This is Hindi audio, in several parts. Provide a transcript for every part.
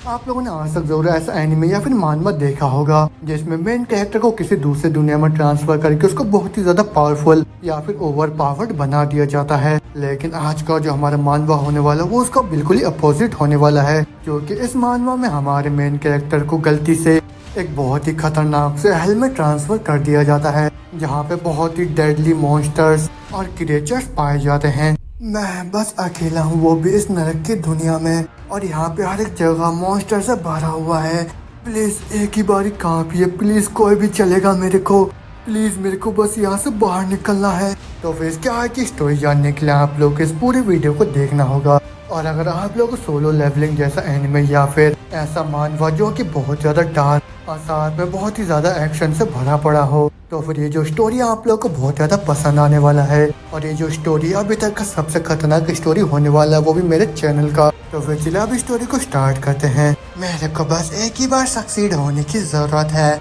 आप लोगों ने आज तक जरूर ऐसा एनिमे या फिर मानवा देखा होगा जिसमें मेन कैरेक्टर को किसी दूसरे दुनिया में ट्रांसफर करके उसको बहुत ही ज्यादा पावरफुल या फिर ओवर पावर्ड बना दिया जाता है। लेकिन आज का जो हमारा मानवा होने वाला वो उसका बिल्कुल ही अपोजिट होने वाला है, क्योंकि इस मानवा में हमारे मेन कैरेक्टर को गलती से एक बहुत ही खतरनाक से हेल में ट्रांसफर कर दिया जाता है, जहाँ पे बहुत ही डेडली मॉन्स्टर्स और क्रिएचर्स पाए जाते हैं। मैं बस अकेला हूँ, वो भी इस नरक की दुनिया में, और यहाँ पे हर एक जगह मॉन्स्टर से भरा हुआ है। प्लीज एक ही बारी काफी है, प्लीज कोई भी चलेगा मेरे को, प्लीज मेरे को बस यहाँ से बाहर निकलना है। तो फिर क्या है कि स्टोरी जानने के लिए आप लोग इस पूरी वीडियो को देखना होगा। और अगर आप लोग सोलो लेवलिंग जैसा एनिमे या फिर ऐसा मानवा जो कि बहुत ज्यादा डार्क और साथ में बहुत ही ज्यादा एक्शन से भरा पड़ा हो, तो फिर ये जो स्टोरी आप लोग को बहुत ज्यादा पसंद आने वाला है। और ये जो स्टोरी अभी तक का सबसे खतरनाक स्टोरी होने वाला है, वो भी मेरे चैनल का। तो फिर चलिए अब स्टोरी को स्टार्ट करते हैं। मेरे को बस एक ही बार सक्सीड होने की जरूरत है,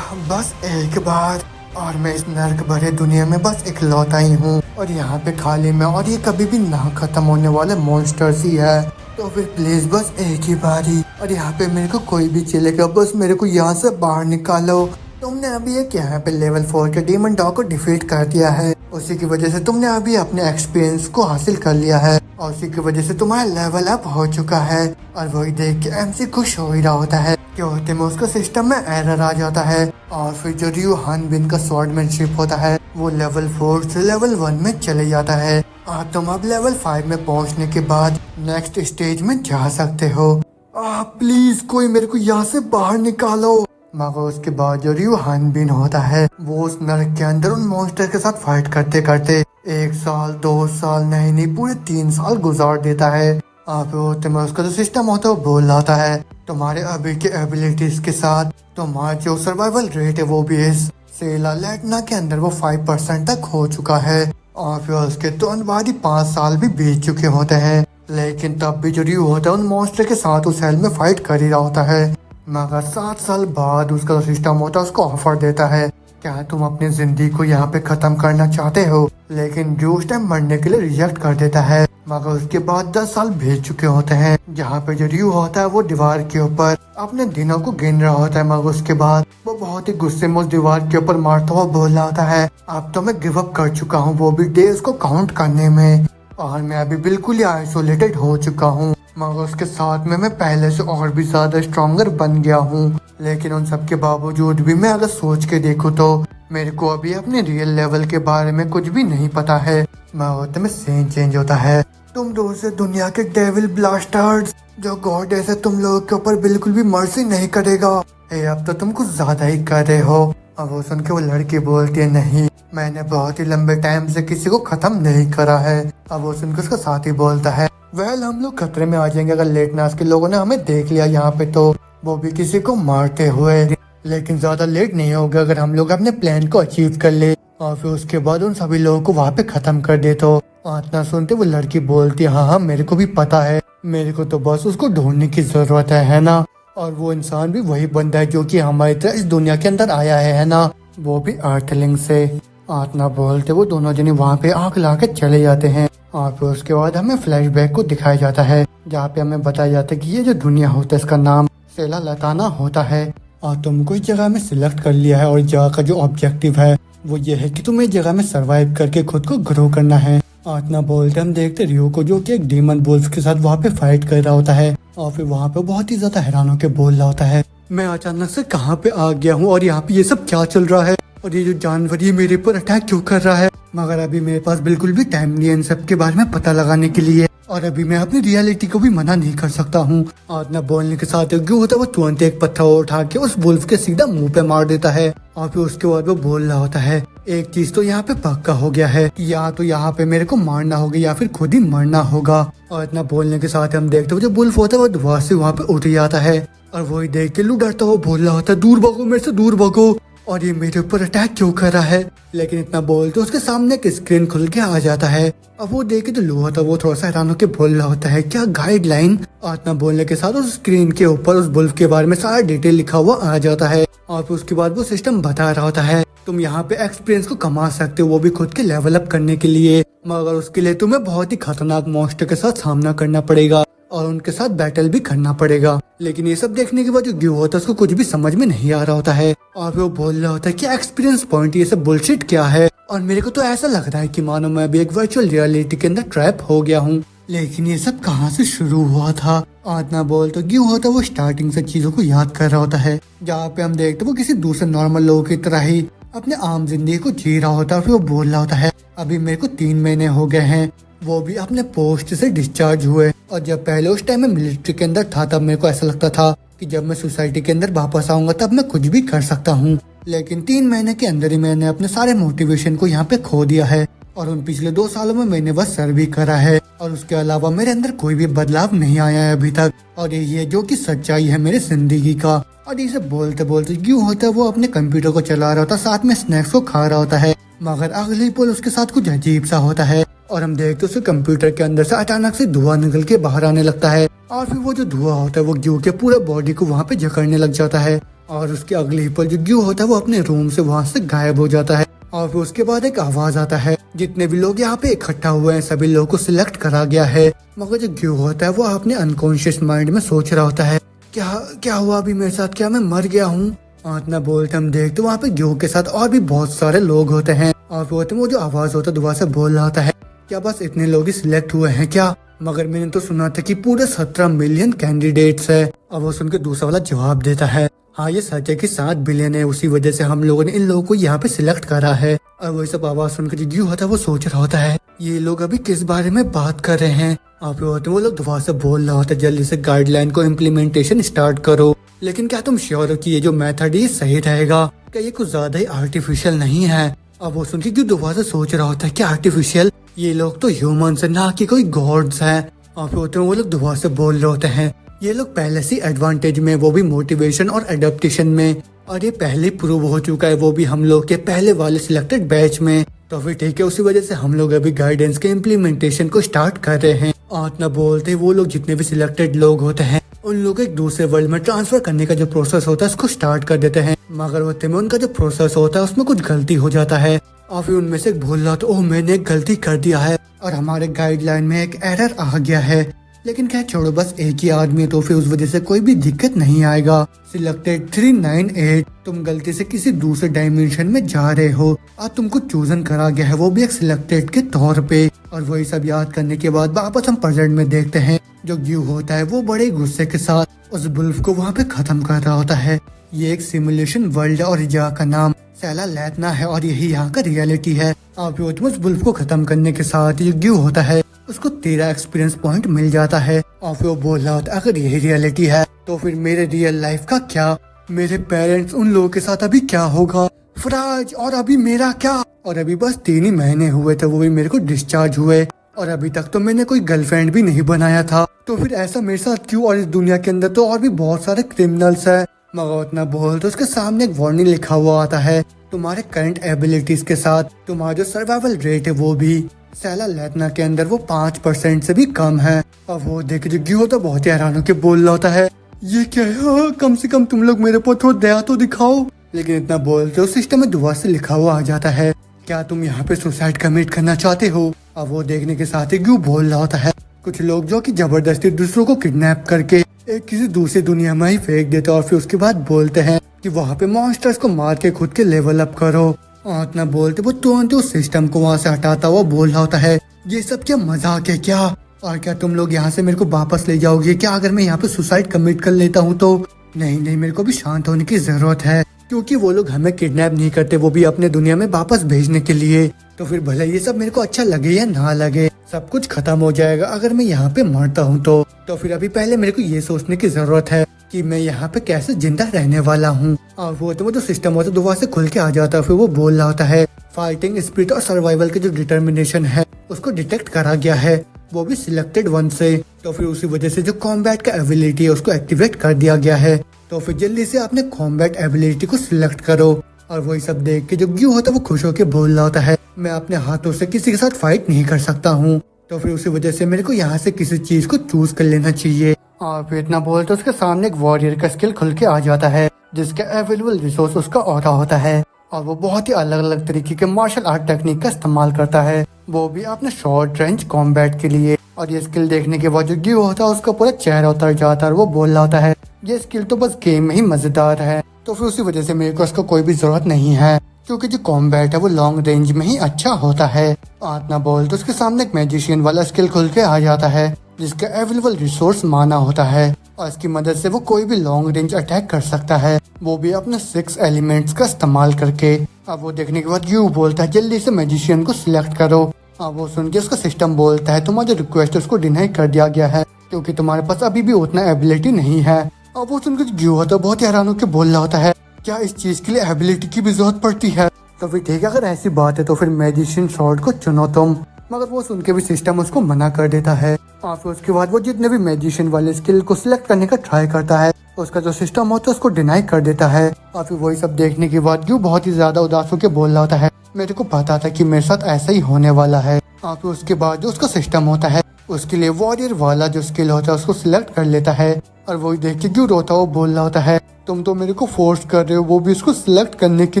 बस एक बार, और मैं इस नर्क भरे दुनिया में बस इकलौता ही हूँ, और यहाँ पे खाली मैं, और ये कभी भी ना खत्म होने वाले मॉन्स्टर्स ही है। तो फिर प्लीज बस एक ही बारी, और यहाँ पे मेरे को कोई भी चलेगा, बस मेरे को यहाँ से बाहर निकालो। तुमने अभी एक यहाँ पे लेवल 4 के डीमन डॉग को डिफीट कर दिया है, उसी की वजह से तुमने अभी अपने एक्सपीरियंस को हासिल कर लिया है, और उसी की वजह से तुम्हारा लेवल अप हो चुका है। और वही देख के एमसी खुश हो ही रहा होता है कि होते में उसका सिस्टम में एरर आ जाता है। और फिर जो रियो हानबिन का स्वॉर्डमैनशिप होता है वो लेवल 4 से लेवल 1 में चले जाता है। और तुम अब लेवल 5 में पहुंचने के बाद नेक्स्ट स्टेज में जा सकते हो। प्लीज कोई मेरे को यहाँ से बाहर निकालो। मगर उसके बाद जो रियो हानबिन होता है वो उस नरक के अंदर उन मॉन्स्टर के साथ फाइट करते करते 1 साल 2 साल नहीं पूरे 3 साल गुजार देता है। आप होते में उसका जो सिस्टम होता है वो बोल रहा है तुम्हारे अभी के एबिलिटीज के साथ तुम्हारा जो सर्वाइवल रेट है वो भी इस सेला लेटना के अंदर वो 5% तक हो चुका है। और फिर उसके तुरंत बाद ही 5 साल भी बीत चुके होते हैं, लेकिन तब भी जो रियो होता है उन मॉन्स्टर के साथ उस हेल में फाइट कर ही रहा होता है। मगर 7 साल बाद उसका जो सिस्टम होता है उसको ऑफर देता है, क्या तुम अपनी जिंदगी को यहाँ पे खत्म करना चाहते हो? लेकिन जो उस टाइम मरने के लिए रिजेक्ट कर देता है। मगर उसके बाद 10 साल बीत चुके होते हैं, जहाँ पे जो रियो होता है वो दीवार के ऊपर अपने दिनों को गिन रहा होता है। मगर उसके बाद वो बहुत ही गुस्से में उस दीवार के ऊपर मारता हुआ बोल रहा होता है अब तो मैं गिव अप कर चुका हूँ, वो भी डेज को काउंट करने में, और मैं अभी बिल्कुल ही आइसोलेटेड हो चुका हूँ। मगर उसके साथ में मैं पहले से और भी ज्यादा स्ट्रॉन्गर बन गया हूँ। लेकिन उन सब के बावजूद भी मैं अगर सोच के देखूँ तो मेरे को अभी अपने रियल लेवल के बारे में कुछ भी नहीं पता है। मैं होते में सीन चेंज होता है। तुम दूसरे दुनिया के डेविल ब्लास्टर्स, जो गॉड ऐसे तुम लोगों के ऊपर बिल्कुल भी मर्जी नहीं करेगा। अब तो तुम कुछ ज्यादा ही कर रहे हो। अब वो सुन के वो लड़की बोलती है नहीं, मैंने बहुत ही लंबे टाइम से किसी को खत्म नहीं करा है। अब वो सुन के उसका साथी बोलता है वेल हम लोग खतरे में आ जाएंगे अगर लेटनास के लोगों ने हमें देख लिया यहाँ पे, तो वो भी किसी को मारते हुए। लेकिन ज्यादा लेट नहीं होगा अगर हम लोग अपने प्लान को अचीव कर ले और फिर उसके बाद उन सभी लोगों को वहाँ पे खत्म कर दे। तो इतना सुनते वो लड़की बोलती है हाँ मेरे को भी पता है, मेरे को तो बस उसको ढूंढने की जरूरत है ना। और वो इंसान भी वही बंदा है जो कि हमारी तरह इस दुनिया के अंदर आया है ना, वो भी अर्थलिंग से। इतना बोलते वो दोनों जने वहाँ पे आग ला के चले जाते हैं। और फिर उसके बाद हमें फ्लैशबैक को दिखाया जाता है, जहाँ पे हमें बताया जाता है कि ये जो दुनिया होता है इसका नाम सेला लताना होता है, और तुमको इस जगह में सिलेक्ट कर लिया है। और इस जगह का जो ऑब्जेक्टिव है वो ये है कि तुम्हें इस जगह में सरवाइव करके खुद को ग्रो करना है। इतना बोलते हम देखते रियो को जो कि एक डीमन वुल्फ के साथ वहाँ पे फाइट कर रहा होता है, और फिर वहाँ पे बहुत ही ज्यादा हैरान होकर बोल रहा होता है मैं अचानक से कहाँ पे आ गया हूँ और यहाँ पे ये सब क्या चल रहा है, और ये जो जानवर ये मेरे पर अटैक क्यों कर रहा है। मगर अभी मेरे पास बिल्कुल भी टाइम नहीं है इन सब के बारे में पता लगाने के लिए, और अभी मैं अपनी रियलिटी को भी मना नहीं कर सकता हूँ। और न बोलने के साथ जो होता है वो तुरंत एक पत्थर उठा के उस वुल्फ के सीधा मुंह पे मार देता है। और फिर उसके बाद वो बोल रहा होता है एक चीज तो यहाँ पे पक्का हो गया है, या तो यहाँ पे मेरे को मारना होगा या फिर खुद ही मरना होगा। और इतना बोलने के साथ हम देखते हैं जो वुल्फ होता है वो दोबारा से वहाँ पे उठ जाता है, और वही देख के लू डरता हुआ बोल रहा होता है दूर भागो मेरे से, दूर भागो, और ये मेरे ऊपर अटैक क्यों कर रहा है। लेकिन इतना बोलते उसके सामने एक स्क्रीन खुल के आ जाता है। अब वो देखे तो लो होता वो थोड़ा सा हैरान होकर बोल रहा होता है क्या गाइडलाइन। और इतना बोलने के साथ उस स्क्रीन के ऊपर उस वुल्फ के बारे में सारा डिटेल लिखा हुआ आ जाता है। और फिर उसके बाद वो सिस्टम बता रहा होता है तुम यहाँ पे एक्सपीरियंस को कमा सकते हो, वो भी खुद के लेवल अप करने के लिए, मगर उसके लिए तुम्हें बहुत ही खतरनाक मॉन्स्टर के साथ सामना करना पड़ेगा। और उनके साथ बैटल भी करना पड़ेगा। लेकिन ये सब देखने के बाद जो ग्यू होता है उसको कुछ भी समझ में नहीं आ रहा होता है और वो बोल रहा होता है कि एक्सपीरियंस पॉइंट ये सब बुलशिट क्या है। और मेरे को तो ऐसा लग रहा है कि मानो मैं अभी एक वर्चुअल रियलिटी के अंदर ट्रैप हो गया हूँ। लेकिन ये सब कहाँ से शुरू हुआ था? आतना बोल तो ग्यू होता है वो स्टार्टिंग से चीजों को याद कर रहा होता है, जहाँ पे हम देखते वो किसी दूसरे नॉर्मल लोगों की तरह ही अपने आम जिंदगी को जी रहा होता है। फिर वो बोल रहा होता है अभी मेरे को 3 महीने हो गए हैं, वो भी अपने पोस्ट से डिस्चार्ज हुए। और जब पहले उस टाइम में मिलिट्री के अंदर था तब मेरे को ऐसा लगता था कि जब मैं सोसाइटी के अंदर वापस आऊंगा तब मैं कुछ भी कर सकता हूँ। लेकिन 3 महीने के अंदर ही मैंने अपने सारे मोटिवेशन को यहाँ पे खो दिया है और उन पिछले 2 सालों में मैंने बस सर भी करा है और उसके अलावा मेरे अंदर कोई भी बदलाव नहीं आया है अभी तक। और ये जो कि सच्चाई है मेरी जिंदगी का। और इसे बोलते बोलते क्यों होता है वो अपने कंप्यूटर को चला रहा होता, साथ में स्नैक्स को खा रहा होता है, मगर अगले पल उसके साथ कुछ अजीब सा होता है और हम देखते उसके कंप्यूटर के अंदर से अचानक से धुआं निकल के बाहर आने लगता है। और फिर वो जो धुआं होता है वो ग्यू के पूरे बॉडी को वहाँ पे जकड़ने लग जाता है और उसके अगले पल जो ग्यू होता है वो अपने रूम से वहाँ से गायब हो जाता है। और फिर उसके बाद एक आवाज आता है, जितने भी लोग यहाँ पे इकट्ठा हुए हैं सभी लोगों को सिलेक्ट करा गया है। मगर जो ग्यू होता है वो अपने अनकॉन्शियस माइंड में सोच रहा होता है क्या हुआ अभी मेरे साथ, क्या मैं मर गया हूँ? इतना बोलते हम देखते वहाँ पे ग्यू के साथ और भी बहुत सारे लोग होते हैं और वो जो आवाज होता है दोबारा से बोल रहा होता है क्या बस इतने लोग ही सिलेक्ट हुए हैं क्या? मगर मैंने तो सुना था कि पूरे 17 मिलियन कैंडिडेट्स है। अब वो सुन के दूसरा वाला जवाब देता है हाँ ये सच है कि 7 बिलियन है, उसी वजह से हम लोगों ने इन लोगों को यहाँ पे सिलेक्ट करा है। और वही सब आवाज सुनकर जो ग्यू होता है वो सोच रहा होता है ये लोग अभी किस बारे में बात कर रहे हैं। आप वो लोग दोबारा से बोल रहा होता है जल्दी से गाइडलाइन को इम्प्लीमेंटेशन स्टार्ट करो। लेकिन क्या तुम श्योर हो कि ये जो मेथड ये सही रहेगा? क्या ये कुछ ज्यादा ही आर्टिफिशियल नहीं है? अब वो सुन के क्यों दोबारा से सोच रहा होता है कि आर्टिफिशियल, ये लोग तो ह्यूमंस है ना कि कोई गॉड्स है। और वो लोग दोबारा से बोल रहे होते हैं ये लोग पहले से एडवांटेज में, वो भी मोटिवेशन और एडेप्टेशन में, और ये पहले प्रूव हो चुका है वो भी हम लोग के पहले वाले सिलेक्टेड बैच में। तो फिर ठीक है, उसी वजह से हम लोग अभी गाइडेंस के इम्प्लीमेंटेशन को स्टार्ट कर रहे हैं। और न बोलते वो लोग जितने भी सिलेक्टेड लोग होते हैं उन लोग एक दूसरे वर्ल्ड में ट्रांसफर करने का जो प्रोसेस होता है उसको स्टार्ट कर देते हैं। मगर होते में उनका जो प्रोसेस होता है उसमें कुछ गलती हो जाता है और फिर उनमें से बोल रहा तो ओह मैंने एक गलती कर दिया है और हमारे गाइडलाइन में एक एरर आ गया है। लेकिन क्या छोड़ो, बस एक ही आदमी है तो फिर उस वजह से कोई भी दिक्कत नहीं आएगा। सिलेक्टेड 398, तुम गलती से किसी दूसरे डायमेंशन में जा रहे हो और तुमको चूजन करा गया है, वो भी एक सिलेक्टेड के तौर पे। और वही सब याद करने के बाद वापस हम प्रेजेंट में देखते हैं जो ग्यू होता है वो बड़े गुस्से के साथ उस बुल्फ को वहाँ पे खत्म कर रहा होता है। ये एक सिमुलेशन वर्ल्ड और जगह का नाम सैला लैतना है और यही यहाँ का रियलिटी है। आप उस बुल्फ को खत्म करने के साथ ये ग्यू होता है उसको 13 एक्सपीरियंस पॉइंट मिल जाता है। और फिर वो बोल रहा होता है अगर यही रियलिटी है तो फिर मेरे रियल लाइफ का क्या, मेरे पेरेंट्स उन लोगों के साथ अभी क्या होगा, फराज, और अभी मेरा क्या? और अभी बस 3 ही महीने हुए थे, वो भी मेरे को डिस्चार्ज हुए और अभी तक तो मैंने कोई गर्लफ्रेंड भी नहीं बनाया था, तो फिर ऐसा मेरे साथ क्यों? और इस दुनिया के अंदर तो और भी बहुत सारे क्रिमिनल्स है। मगर उतना बोल तो उसके सामने एक वार्निंग लिखा हुआ आता है, तुम्हारे करंट एबिलिटीज के साथ तुम्हारा जो सर्वाइवल रेट है वो भी सैला लैतना के अंदर वो 5% से भी कम है। और वो देख जो ग्यू होता बहुत ही हैरान होकर बोल रहा होता है ये क्या है, कम से कम तुम लोग मेरे पर थोड़ा दया तो दिखाओ। लेकिन इतना बोलते उस सिस्टम में दुआ से लिखा हुआ आ जाता है क्या तुम यहाँ पे सुसाइड कमिट करना चाहते हो? अब वो देखने के साथ ही ग्यू बोल रहा होता है कुछ लोग जो कि जबरदस्ती दूसरों को किडनैप करके एक किसी दूसरी दुनिया में ही फेंक देते और फिर उसके बाद बोलते हैं कि वहाँ पे मॉन्स्टर्स को मार के खुद के लेवल अप करो। और इतना बोलते वो तुरंत उस सिस्टम को वहाँ से हटाता हुआ बोल रहा होता है ये सब क्या मजाक है क्या? और क्या तुम लोग यहाँ से मेरे को वापस ले जाओगे क्या अगर मैं यहाँ पे सुसाइड कमिट कर लेता हूँ तो? नहीं, मेरे को भी शांत होने की जरूरत है क्योंकि वो लोग हमें किडनैप नहीं करते, वो भी अपने दुनिया में वापस भेजने के लिए। तो फिर भले ये सब मेरे को अच्छा लगे या ना लगे सब कुछ खत्म हो जाएगा अगर मैं यहाँ पे मरता हूँ तो फिर अभी पहले मेरे को ये सोचने की जरूरत है कि मैं यहाँ पे कैसे जिंदा रहने वाला हूँ। और वो जो सिस्टम होता है दोबारा से खुल के आ जाता है। फिर वो बोल रहा होता है फाइटिंग स्पिरिट और सर्वाइवल के जो डिटर्मिनेशन है उसको डिटेक्ट करा गया है, वो भी सिलेक्टेड वन से। तो फिर उसी वजह से जो कॉम्बैट का एबिलिटी है उसको एक्टिवेट कर दिया गया है। तो फिर जल्दी से अपने कॉम्बैट एबिलिटी को सिलेक्ट करो। और वही सब देख के जो ग्यू होता है वो खुश होकर बोल रहा होता है मैं अपने हाथों से किसी के साथ फाइट नहीं कर सकता हूँ, तो फिर उसी वजह से मेरे को यहाँ से किसी चीज को चूज कर लेना चाहिए। और फिर इतना बोलते उसके सामने एक वॉरियर का स्किल खुल के आ जाता है जिसका अवेलेबल रिसोर्स उसका ऑरा होता है और वो बहुत ही अलग अलग तरीके के मार्शल आर्ट टेक्निक का इस्तेमाल करता है, वो भी अपने शॉर्ट रेंज कॉम्बैट के लिए। और ये स्किल देखने के बाद जो ग्यू होता है उसका पूरा चेहरा उतर जाता है और वो बोल रहा होता है ये स्किल तो बस गेम में ही मजेदार है। तो फिर उसी वजह से मेरे को इसका कोई भी जरूरत नहीं है, क्योंकि जो कॉम्बैट है वो लॉन्ग रेंज में ही अच्छा होता है। आतना बोल तो उसके सामने एक मैजिशियन वाला स्किल खुल के आ जाता है जिसका अवेलेबल रिसोर्स माना होता है और इसकी मदद से वो कोई भी लॉन्ग रेंज अटैक कर सकता है, वो भी अपने 6 एलिमेंट्स का इस्तेमाल करके। अब वो देखने के बाद यू बोलता है जल्दी से मैजिशियन को सिलेक्ट करो। अब वो सुन के उसका सिस्टम बोलता है तुम्हारा जो रिक्वेस्ट उसको डिनाई कर दिया गया है क्योंकि तुम्हारे पास अभी भी उतना एबिलिटी नहीं है। अब वो सुनकर यू होता है बहुत हैरान होकर बोल रहा होता है क्या इस चीज के लिए एबिलिटी की भी जरूरत पड़ती है? तो फिर ठीक है, अगर ऐसी बात है तो फिर मैजिशियन शॉर्ट को चुनो तुम। मगर वो सुन के भी सिस्टम उसको मना कर देता है और फिर उसके बाद वो जितने भी मैजिशियन वाले स्किल को सिलेक्ट करने का ट्राई करता है उसका जो सिस्टम होता है उसको डिनाई कर देता है। और फिर वही सब देखने के बाद यू बहुत ही ज्यादा उदास होकर बोल रहा होता है मेरे को पता था कि मेरे साथ ऐसा ही होने वाला है। और फिर उसके बाद जो उसका सिस्टम होता है उसके लिए वॉरियर वाला जो स्किल होता है उसको सिलेक्ट कर लेता है और वही देख के क्यों रोता वो बोल रहा होता है तुम तो मेरे को फोर्स कर रहे हो वो भी उसको सिलेक्ट करने के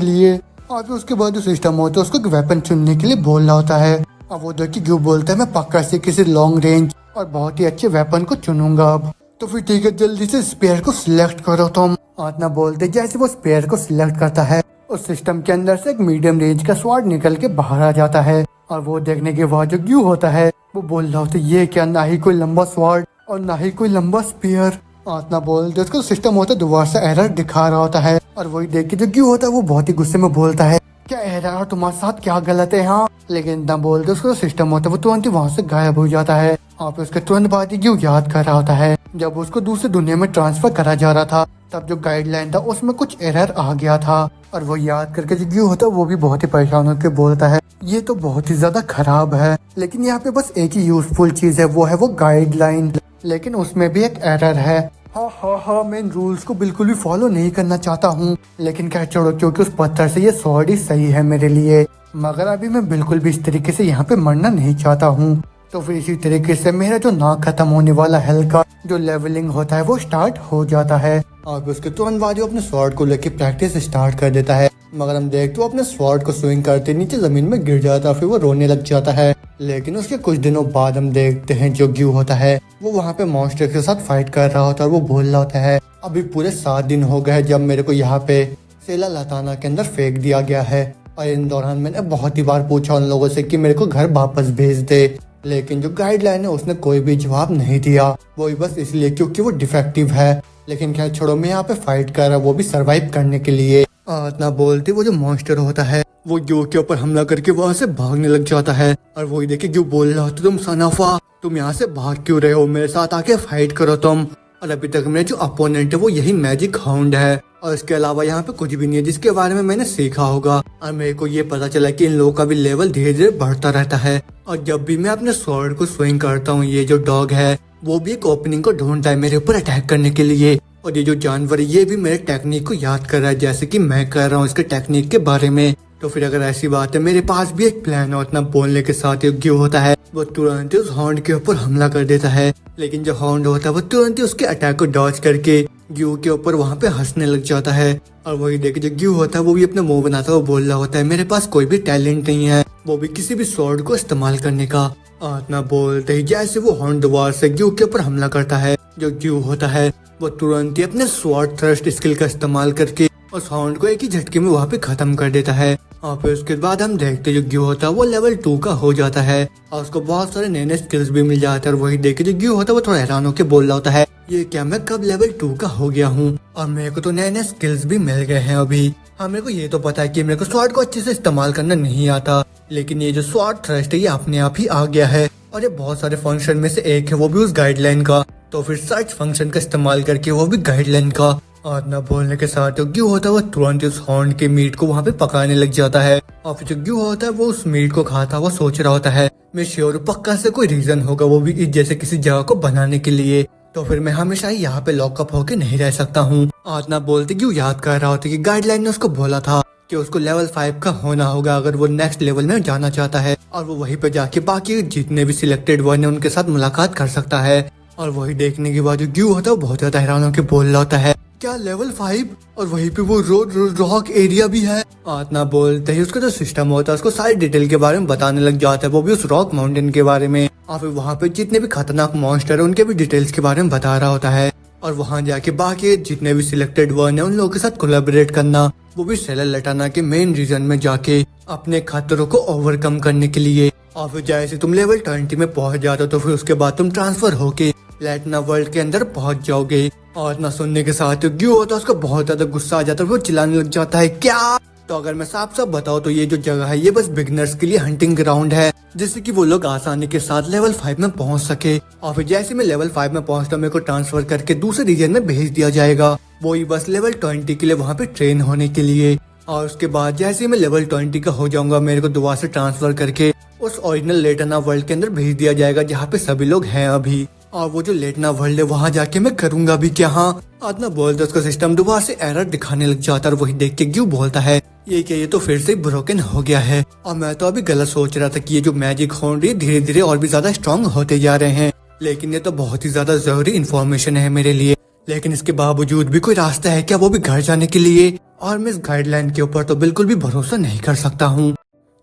लिए। और फिर उसके बाद जो सिस्टम होता है उसको वेपन चुनने के लिए बोल रहा होता है। अब वो देख के क्यों बोलता है मैं पक्का से किसी लॉन्ग रेंज और बहुत ही अच्छे वेपन को चुनूंगा अब। तो फिर ठीक है जल्दी से स्पेयर को सिलेक्ट करो तुम। आतना बोलते जैसे वो स्पेयर को सिलेक्ट करता है उस सिस्टम के अंदर से एक मीडियम रेंज का स्वॉर्ड निकल के बाहर आ जाता है और वो देखने के बाद जो क्यों होता है वो बोल रहा होता है ये क्या, ना ही कोई लंबा स्वॉर्ड और ना ही कोई लंबा स्पेयर। आतना बोलते उसका सिस्टम होता है दोबारा से एरर दिखा रहा होता है और वही देख के जो क्यों होता है वो बहुत ही गुस्से में बोलता है क्या एरर और तुम्हारे साथ क्या गलत है हाँ। लेकिन इतना बोलते उसका सिस्टम होता है वो तुरंत ही वहाँ से गायब हो जाता है। और फिर उसके तुरंत बाद ही क्यों याद कर रहा होता है जब उसको दूसरी दुनिया में ट्रांसफर करा जा रहा था तब जो गाइडलाइन था उसमें कुछ एरर आ गया था। और वो याद करके जो क्यों होता है वो भी बहुत ही परेशान होकर बोलता है ये तो बहुत ही ज्यादा खराब है, लेकिन यहाँ पे बस एक ही यूजफुल चीज है वो है वो गाइडलाइन, लेकिन उसमें भी एक एरर है। हाँ मैं इन रूल्स को बिल्कुल भी फॉलो नहीं करना चाहता हूँ, लेकिन क्या छोड़ो क्योंकि उस पत्थर से ये स्वॉर्ड ही सही है मेरे लिए। मगर अभी मैं बिल्कुल भी इस तरीके से यहाँ पे मरना नहीं चाहता हूँ। तो फिर इसी तरीके से मेरा जो ना खत्म होने वाला हेल्थ का जो लेवलिंग होता है वो स्टार्ट हो जाता है। और फिर उसके तुरंत बाद वो अपने स्वॉर्ड को लेके प्रैक्टिस स्टार्ट कर देता है। मगर हम देखते वो अपने स्वॉर्ड को स्विंग करते नीचे जमीन में गिर जाता है, फिर वो रोने लग जाता है। लेकिन उसके कुछ दिनों बाद हम देखते हैं जो ग्यू होता है वो वहाँ पे मॉन्स्टर के साथ फाइट कर रहा होता है और वो बोल रहा होता है अभी पूरे 7 दिन हो गए जब मेरे को यहाँ पे सेला लताना के अंदर फेंक दिया गया है। और इन दौरान मैंने बहुत ही बार पूछा उन लोगों से कि मेरे को घर वापस भेज दे, लेकिन जो गाइडलाइन है उसने कोई भी जवाब नहीं दिया, वो भी बस इसलिए क्योंकि वो डिफेक्टिव है। लेकिन क्या छोड़ो, मैं यहाँ पे फाइट कर रहा हूँ वो भी सरवाइव करने के लिए। इतना बोलते वो जो मॉन्स्टर होता है वो ग्यू के ऊपर हमला करके वहाँ से भागने लग जाता है। और वही देखे ग्यू बोल रहा होता तुम सनाफा तुम यहाँ से भाग क्यों रहे हो, मेरे साथ आके फाइट करो तुम। और अभी तक मेरे जो अपोनेंट है वो यही मैजिक हाउंड है और इसके अलावा यहाँ पे कुछ भी नहीं है जिसके बारे में मैंने सीखा होगा। और मेरे को ये पता चला कि इन लोगों का भी लेवल धीरे धीरे बढ़ता रहता है। और जब भी मैं अपने स्वॉर्ड को स्विंग करता हूँ ये जो डॉग है वो भी एक ओपनिंग को ढूंढता है मेरे ऊपर अटैक करने के लिए। और ये जो जानवर है ये भी मेरे टेक्निक को याद कर रहा है जैसे कि मैं कर रहा हूँ इसके टेक्निक के बारे में। तो फिर अगर ऐसी बात है मेरे पास भी एक प्लान है। उतना बोलने के साथ ग्यू होता है वो तुरंत उस हाउंड के ऊपर हमला कर देता है। लेकिन जो हाउंड होता है वो तुरंत ही उसके अटैक को डॉज करके ग्यू के ऊपर वहाँ पे हंसने लग जाता है। और वही देखे जो ग्यू होता है वो भी अपना मुंह बनाता है, वो बोल रहा होता है मेरे पास कोई भी टैलेंट नहीं है वो भी किसी भी स्वॉर्ड को इस्तेमाल करने का। इतना बोलते ही जैसे वो हाउंड दोबारा से ग्यू के ऊपर हमला करता है जो ग्यू होता है वो तुरंत ही अपने स्वॉर्ड थ्रस्ट स्किल का इस्तेमाल करके उस हाउंड को एक ही झटके में वहाँ पे खत्म कर देता है। और फिर उसके बाद हम देखते जो ग्यू होता है वो लेवल 2 का हो जाता है और उसको बहुत सारे नए नए स्किल्स भी मिल जाते हैं। और वही देखे जो ग्यू होता है वो थोड़ा हैरान होकर बोल रहा होता है ये क्या मैं कब लेवल 2 का हो गया हूँ और मेरे को तो नए नए स्किल्स भी मिल गए हैं अभी। हाँ मेरे को ये तो पता है कि मेरे को स्वॉर्ड को अच्छे से इस्तेमाल करना नहीं आता, लेकिन ये जो स्वॉर्ड थ्रस्ट है ये अपने आप ही आ गया है और ये बहुत सारे फंक्शन में से एक है वो भी उस गाइडलाइन का। तो फिर सर्च फंक्शन का इस्तेमाल करके वो भी गाइडलाइन का। और ना बोलने के साथ जो ग्यू होता है वो तुरंत उस हाउंड के मीट को वहाँ पे पकाने लग जाता है। और फिर जो ग्यू होता है वो उस मीट को खाता वो सोच रहा होता है मैं श्योर पक्का से कोई रीजन होगा वो भी इस जैसे किसी जगह को बनाने के लिए, तो फिर मैं हमेशा ही यहाँ पे लॉकअप होके नहीं रह सकता हूँ। आज ना बोलते ग्यू याद कर रहा होता कि गाइडलाइन ने उसको बोला था कि उसको लेवल 5 का होना होगा अगर वो नेक्स्ट लेवल में जाना चाहता है और वो वहीं पे जाके बाकी जितने भी सिलेक्टेड वन है उनके साथ मुलाकात कर सकता है। और वही देखने के बाद जो ग्यू होता है वो बहुत ज्यादा हैरान होकर बोल रहा होता है क्या लेवल 5 और वहीं पे वो रॉक एरिया भी है। इतना बोलते ही उसका जो सिस्टम होता है उसको सारी डिटेल के बारे में बताने लग जाता है, वो भी उस रॉक माउंटेन के बारे में। और फिर वहाँ पे जितने भी खतरनाक मॉन्स्टर है उनके भी डिटेल्स के बारे में बता रहा होता है। और वहाँ जाके बाकी जितने भी सिलेक्टेड वन है उन लोगों के साथ कोलैबोरेट करना, वो भी सेलर लटाना के मेन रीजन में जाके अपने खतरों को ओवरकम करने के लिए। और फिर जैसे तुम लेवल 20 में पहुंच जाते हो तो फिर उसके बाद तुम ट्रांसफर होके लैटना वर्ल्ड के अंदर पहुंच जाओगे। और ना सुनने के साथ क्यों होता है उसका बहुत ज्यादा गुस्सा आ जाता है, वो चिल्लाने लग जाता है क्या। तो अगर मैं साफ साफ बताऊं तो ये जो जगह है ये बस बिगनर्स के लिए हंटिंग ग्राउंड है, जिससे कि वो लोग आसानी के साथ लेवल 5 में पहुंच सके। और फिर जैसे मैं लेवल 5 में पहुंचता मेरे को ट्रांसफर करके दूसरे रीजन में भेज दिया जाएगा, वो ही बस लेवल 20 के लिए वहाँ पे ट्रेन होने के लिए। और उसके बाद जैसे मैं लेवल 20 का हो जाऊंगा मेरे को दोबारा से ट्रांसफर करके उस ओरिजिनल लेटना वर्ल्ड के अंदर भेज दिया जाएगा जहाँ पे सभी लोग हैं अभी। और वो जो लेटना वर्ल्ड है वहाँ जाके मैं करूंगा भी क्या। हाँ आदना बोलता उसका सिस्टम दोबारा से एरर दिखाने लग जाता है और वही देख के क्यों बोलता है ये क्या, ये तो फिर से ब्रोकन हो गया है। और मैं तो अभी गलत सोच रहा था कि ये जो मैजिक होंड है धीरे धीरे और भी ज्यादा स्ट्रॉन्ग होते जा रहे हैं, लेकिन ये तो बहुत ही ज्यादा जरूरी इन्फॉर्मेशन है मेरे लिए। लेकिन इसके बावजूद भी कोई रास्ता है क्या वो भी घर जाने के लिए, और मैं इस गाइडलाइन के ऊपर तो बिल्कुल भी भरोसा नहीं कर सकता हूँ।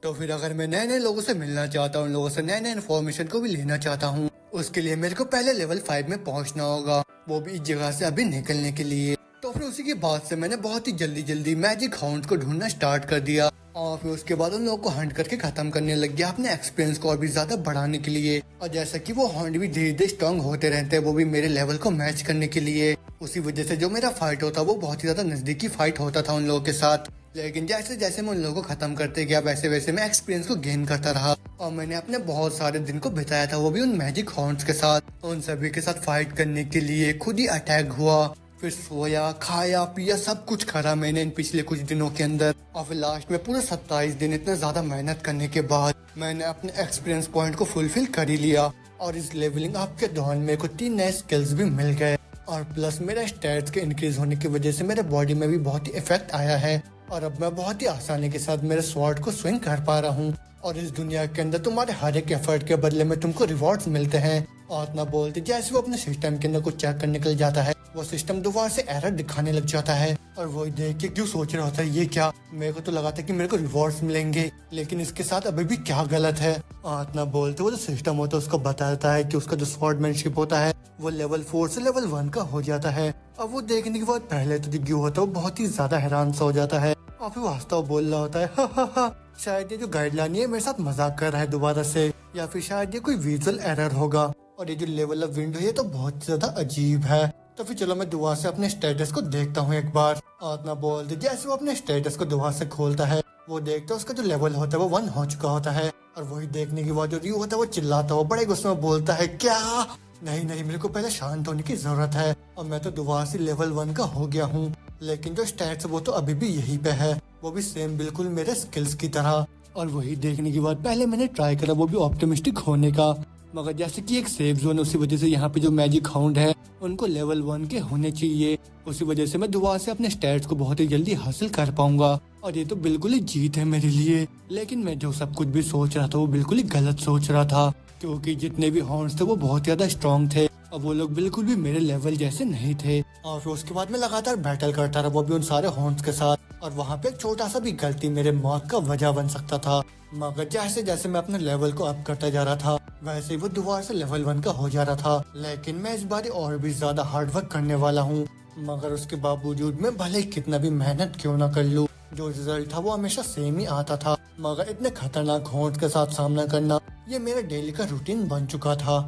तो फिर अगर मैं नए नए लोगों से मिलना चाहता हूँ, लोगों से नए नए इन्फॉर्मेशन को भी लेना चाहता हूँ, उसके लिए मेरे को पहले लेवल 5 में पहुँचना होगा, वो भी इस जगह से अभी निकलने के लिए। तो फिर उसी के बाद से मैंने बहुत ही जल्दी जल्दी मैजिक हाउंड्स को ढूंढना स्टार्ट कर दिया। और फिर उसके बाद उन लोगों को हंट करके खत्म करने लग गया अपने एक्सपीरियंस को और भी ज्यादा बढ़ाने के लिए। और जैसा कि वो हाउंड भी धीरे धीरे स्ट्रॉन्ग होते रहते हैं, वो भी मेरे लेवल को मैच करने के लिए। उसी वजह से जो मेरा फाइट होता वो बहुत ही ज्यादा नजदीकी फाइट होता था उन लोगों के साथ। लेकिन जैसे जैसे मैं उन लोगों को खत्म करते गया वैसे वैसे मैं एक्सपीरियंस को गेन करता रहा। और मैंने अपने बहुत सारे दिन को बिताया था वो भी उन मैजिक हाउंड्स के साथ। उन सभी के साथ फाइट करने के लिए खुद ही अटैक हुआ, फिर सोया खाया पिया सब कुछ करा मैंने इन पिछले कुछ दिनों के अंदर। और फिर लास्ट में पूरे 27 दिन इतना ज्यादा मेहनत करने के बाद मैंने अपने एक्सपीरियंस पॉइंट को फुलफिल कर ही लिया। और इस लेवलिंग अप के दौरान मेरे को 3 नए स्किल्स भी मिल गए, और प्लस मेरा स्टैट्स के इंक्रीज होने की वजह से मेरे बॉडी में भी बहुत ही इफेक्ट आया है। और अब मैं बहुत ही आसानी के साथ मेरे स्वॉर्ड को स्विंग कर पा रहा हूँ। और इस दुनिया के अंदर तुम्हारे हर एक एफर्ट के बदले में तुमको रिवॉर्ड्स मिलते हैं। और ना बोलते जैसे वो अपने सिस्टम के अंदर कुछ चेक करने निकल जाता है वो सिस्टम दोबारा से एरर दिखाने लग जाता है। और वो देख के क्यों सोच रहा होता है ये क्या, मेरे को तो लगा था कि मेरे को रिवॉर्ड्स मिलेंगे, लेकिन इसके साथ अभी भी क्या गलत है। और ना बोलते वो जो सिस्टम होता है उसको बताता है कि उसका जो स्वॉर्डमैनशिप होता है वो लेवल 4 से लेवल 1 का हो जाता है। अब वो देखने के बाद पहले तो जो क्यों होता है वो बहुत ही ज्यादा हैरान सा हो जाता है। और फिर वास्तव बोल रहा होता है हा हा हा, शायद ये जो गाइडलाइन है मेरे साथ मजाक कर रहा है दोबारा से, या फिर शायद ये कोई विजुअल एरर होगा। और ये जो लेवल ऑफ विंडो है तो बहुत ज्यादा अजीब है। तो फिर चलो मैं दोबारा से अपने स्टेटस को देखता हूँ एक बार। और ना बोल दे जैसे वो अपने स्टेटस को दोबारा से खोलता है वो देखता है उसका जो लेवल होता है वो 1 हो चुका होता है। और वही देखने के बाद जो रियो होता है वो चिल्लाता है, बड़े गुस्से में बोलता है क्या, नहीं नहीं मेरे को पहले शांत होने की जरूरत है, और मैं तो दोबारा से लेवल 1 का हो गया हूँ। लेकिन जो स्टैट्स वो तो अभी भी यही पे है, वो भी सेम बिल्कुल मेरे स्किल्स की तरह। और वही देखने के बाद पहले मैंने ट्राई करा वो भी ऑप्टिमिस्टिक होने का, मगर जैसे कि एक सेफ जोन है उसी वजह से यहाँ पे जो मैजिक हाउंड है उनको लेवल 1 के होने चाहिए। उसी वजह से मैं दोबारा से अपने स्टैट्स को बहुत ही जल्दी हासिल कर पाऊंगा। और ये तो बिल्कुल ही जीत है मेरे लिए। लेकिन मैं जो सब कुछ भी सोच रहा था वो बिल्कुल ही गलत सोच रहा था, क्योंकि जितने भी हाउंड्स थे वो बहुत ज्यादा स्ट्रॉन्ग थे और वो लोग बिल्कुल भी मेरे लेवल जैसे नहीं थे। और फिर उसके बाद मैं लगातार बैटल करता रहा वो भी उन सारे हाउंड्स के साथ, और वहाँ पे एक छोटा सा भी गलती मेरे मौत का वजह बन सकता था। मगर जैसे जैसे मैं अपने लेवल को अप करता जा रहा था वैसे ही वो दोबारा से लेवल 1 का हो जा रहा था। लेकिन मैं इस बार और भी ज्यादा हार्ड वर्क करने वाला हूँ। मगर उसके बावजूद मैं भले कितना भी मेहनत क्यों ना कर लूँ, जो रिजल्ट था वो हमेशा सेम ही आता था। मगर इतने खतरनाक हाउंड्स के साथ सामना करना ये मेरा डेली का रूटीन बन चुका था।